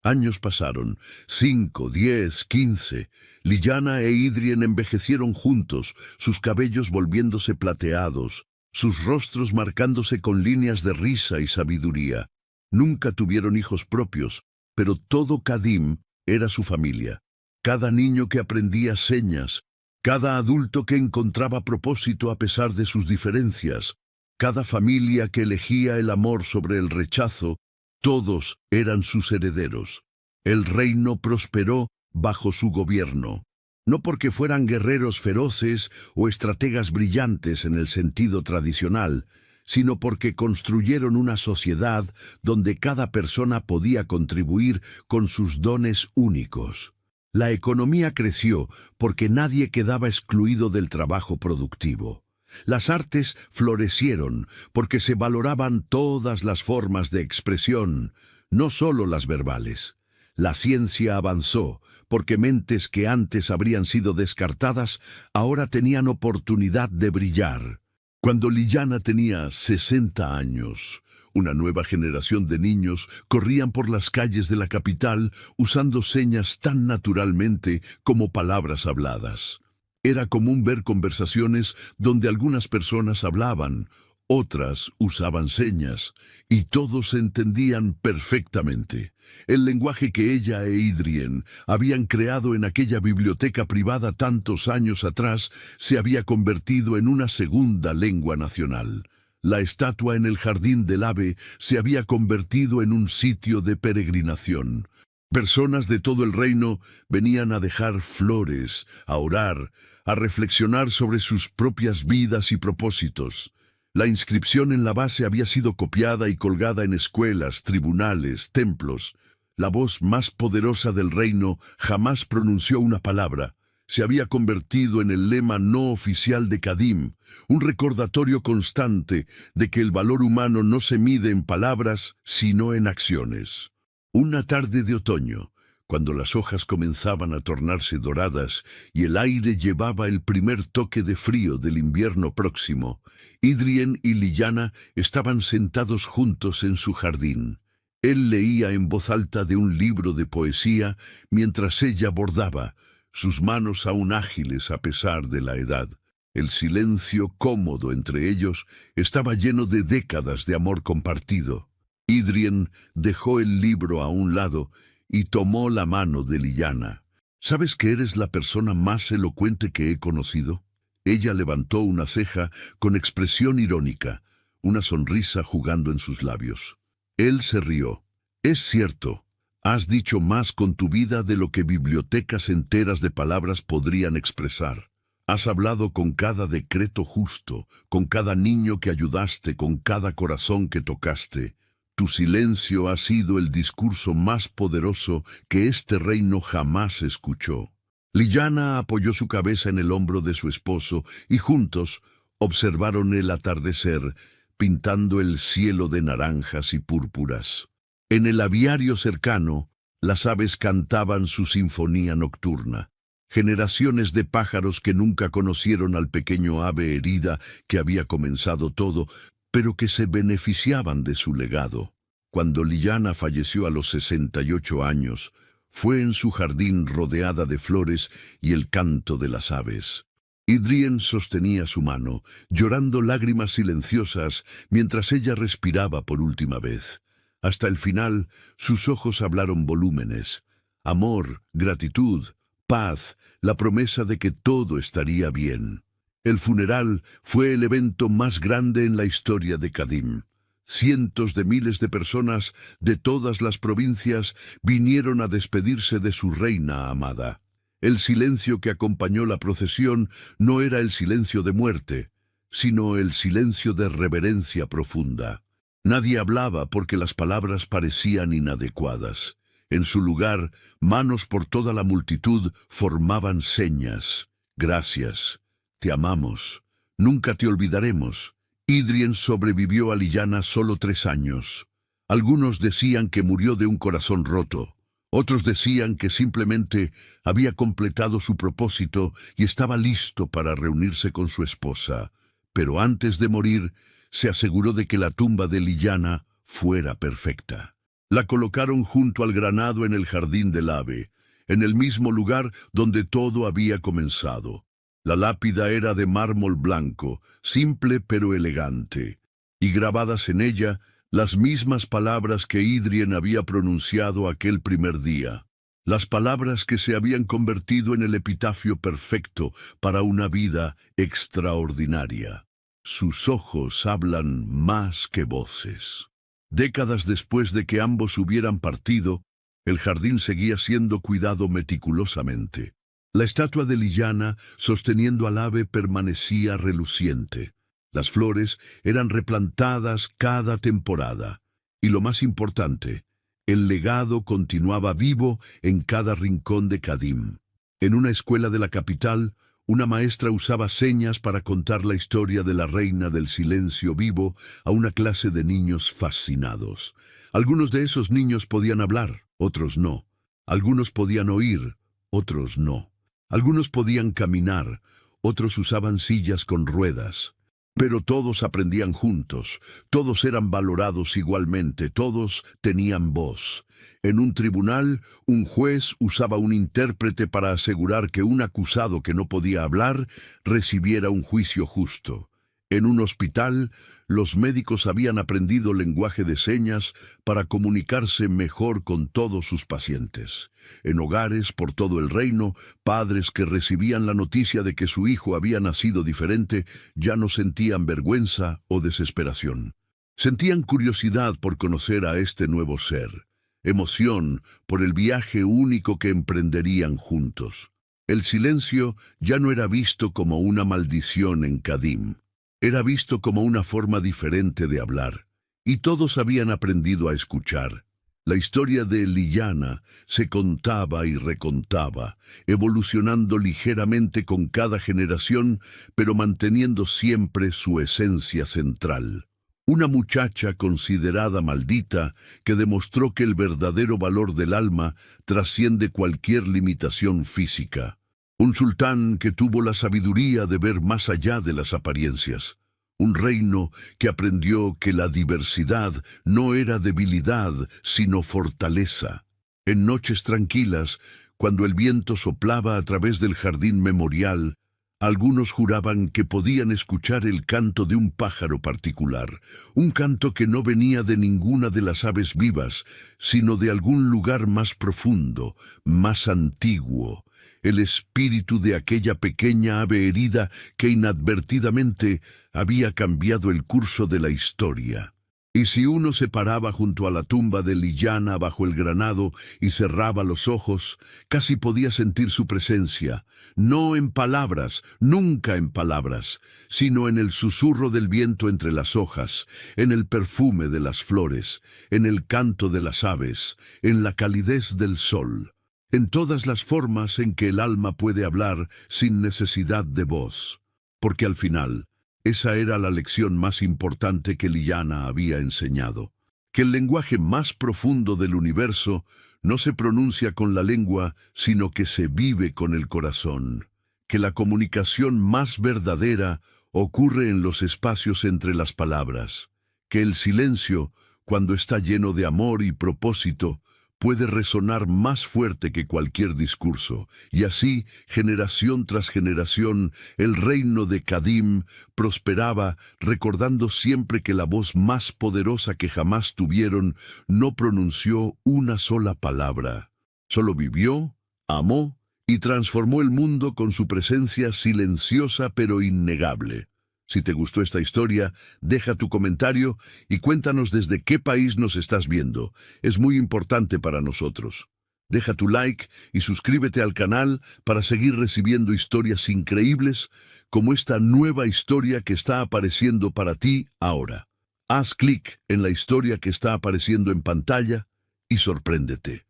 Años pasaron, 5, 10, 15. Liljana e Idrien envejecieron juntos, sus cabellos volviéndose plateados, sus rostros marcándose con líneas de risa y sabiduría. Nunca tuvieron hijos propios, pero todo Kadim era su familia. Cada niño que aprendía señas, cada adulto que encontraba propósito a pesar de sus diferencias, cada familia que elegía el amor sobre el rechazo, todos eran sus herederos. El reino prosperó bajo su gobierno, no porque fueran guerreros feroces o estrategas brillantes en el sentido tradicional, sino porque construyeron una sociedad donde cada persona podía contribuir con sus dones únicos. La economía creció porque nadie quedaba excluido del trabajo productivo. Las artes florecieron porque se valoraban todas las formas de expresión, no solo las verbales. La ciencia avanzó porque mentes que antes habrían sido descartadas ahora tenían oportunidad de brillar. Cuando Liljana tenía 60 años, una nueva generación de niños corrían por las calles de la capital usando señas tan naturalmente como palabras habladas. Era común ver conversaciones donde algunas personas hablaban, otras usaban señas, y todos se entendían perfectamente. El lenguaje que ella e Idrien habían creado en aquella biblioteca privada tantos años atrás se había convertido en una segunda lengua nacional. La estatua en el jardín del ave se había convertido en un sitio de peregrinación. Personas de todo el reino venían a dejar flores, a orar, a reflexionar sobre sus propias vidas y propósitos. La inscripción en la base había sido copiada y colgada en escuelas, tribunales, templos. La voz más poderosa del reino jamás pronunció una palabra. Se había convertido en el lema no oficial de Kadim, un recordatorio constante de que el valor humano no se mide en palabras, sino en acciones. Una tarde de otoño, cuando las hojas comenzaban a tornarse doradas y el aire llevaba el primer toque de frío del invierno próximo, Idrien y Liljana estaban sentados juntos en su jardín. Él leía en voz alta de un libro de poesía mientras ella bordaba, sus manos aún ágiles a pesar de la edad. El silencio cómodo entre ellos estaba lleno de décadas de amor compartido. Idrien dejó el libro a un lado y tomó la mano de Liljana. «¿Sabes que eres la persona más elocuente que he conocido?» Ella levantó una ceja con expresión irónica. una sonrisa jugando en sus labios. Él se rió. Es cierto, has dicho más con tu vida de lo que bibliotecas enteras de palabras podrían expresar. Has hablado con cada decreto justo, con cada niño que ayudaste, con cada corazón que tocaste. Tu silencio ha sido el discurso más poderoso que este reino jamás escuchó. Liana apoyó su cabeza en el hombro de su esposo y juntos observaron el atardecer, pintando el cielo de naranjas y púrpuras. En el aviario cercano, las aves cantaban su sinfonía nocturna. Generaciones de pájaros que nunca conocieron al pequeño ave herida que había comenzado todo, pero que se beneficiaban de su legado. Cuando Liana falleció a los 68 años, fue en su jardín rodeada de flores y el canto de las aves. Idrien sostenía su mano, llorando lágrimas silenciosas mientras ella respiraba por última vez. Hasta el final, sus ojos hablaron volúmenes. Amor, gratitud, paz, la promesa de que todo estaría bien. El funeral fue el evento más grande en la historia de Kadim. Cientos de miles de personas de todas las provincias vinieron a despedirse de su reina amada. El silencio que acompañó la procesión no era el silencio de muerte, sino el silencio de reverencia profunda. Nadie hablaba porque las palabras parecían inadecuadas. En su lugar, manos por toda la multitud formaban señas. Gracias, te amamos, nunca te olvidaremos. Idrien sobrevivió a Liana solo 3 años. Algunos decían que murió de un corazón roto. Otros decían que simplemente había completado su propósito y estaba listo para reunirse con su esposa. Pero antes de morir, se aseguró de que la tumba de Liana fuera perfecta. La colocaron junto al granado en el jardín del ave, en el mismo lugar donde todo había comenzado. La lápida era de mármol blanco, simple pero elegante, y grabadas en ella las mismas palabras que Idrien había pronunciado aquel primer día, las palabras que se habían convertido en el epitafio perfecto para una vida extraordinaria. Sus ojos hablan más que voces. Décadas después de que ambos hubieran partido, el jardín seguía siendo cuidado meticulosamente. La estatua de Liana, sosteniendo al ave, permanecía reluciente. Las flores eran replantadas cada temporada. Y lo más importante, el legado continuaba vivo en cada rincón de Kadim. En una escuela de la capital, una maestra usaba señas para contar la historia de la reina del silencio vivo a una clase de niños fascinados. Algunos de esos niños podían hablar, otros no. Algunos podían oír, otros no. Algunos podían caminar, otros usaban sillas con ruedas. Pero todos aprendían juntos, todos eran valorados igualmente, todos tenían voz. En un tribunal, un juez usaba un intérprete para asegurar que un acusado que no podía hablar recibiera un juicio justo. En un hospital, los médicos habían aprendido lenguaje de señas para comunicarse mejor con todos sus pacientes. En hogares por todo el reino, padres que recibían la noticia de que su hijo había nacido diferente ya no sentían vergüenza o desesperación. Sentían curiosidad por conocer a este nuevo ser, emoción por el viaje único que emprenderían juntos. El silencio ya no era visto como una maldición en Kadim. Era visto como una forma diferente de hablar, y todos habían aprendido a escuchar. La historia de Liana se contaba y recontaba, evolucionando ligeramente con cada generación, pero manteniendo siempre su esencia central. Una muchacha considerada maldita que demostró que el verdadero valor del alma trasciende cualquier limitación física. Un sultán que tuvo la sabiduría de ver más allá de las apariencias. Un reino que aprendió que la diversidad no era debilidad, sino fortaleza. En noches tranquilas, cuando el viento soplaba a través del jardín memorial, algunos juraban que podían escuchar el canto de un pájaro particular, un canto que no venía de ninguna de las aves vivas, sino de algún lugar más profundo, más antiguo. el espíritu de aquella pequeña ave herida que inadvertidamente había cambiado el curso de la historia. Y si uno se paraba junto a la tumba de Liliana bajo el granado y cerraba los ojos, casi podía sentir su presencia, no en palabras, nunca en palabras, sino en el susurro del viento entre las hojas, en el perfume de las flores, en el canto de las aves, en la calidez del sol, en todas las formas en que el alma puede hablar sin necesidad de voz. Porque al final, esa era la lección más importante que Liliana había enseñado, que el lenguaje más profundo del universo no se pronuncia con la lengua, sino que se vive con el corazón, que la comunicación más verdadera ocurre en los espacios entre las palabras, que el silencio, cuando está lleno de amor y propósito, puede resonar más fuerte que cualquier discurso, y así, generación tras generación, el reino de Kadim prosperaba, recordando siempre que la voz más poderosa que jamás tuvieron no pronunció una sola palabra. Solo vivió, amó y transformó el mundo con su presencia silenciosa pero innegable. Si te gustó esta historia, deja tu comentario y cuéntanos desde qué país nos estás viendo. Es muy importante para nosotros. Deja tu like y suscríbete al canal para seguir recibiendo historias increíbles como esta nueva historia que está apareciendo para ti ahora. Haz clic en la historia que está apareciendo en pantalla y sorpréndete.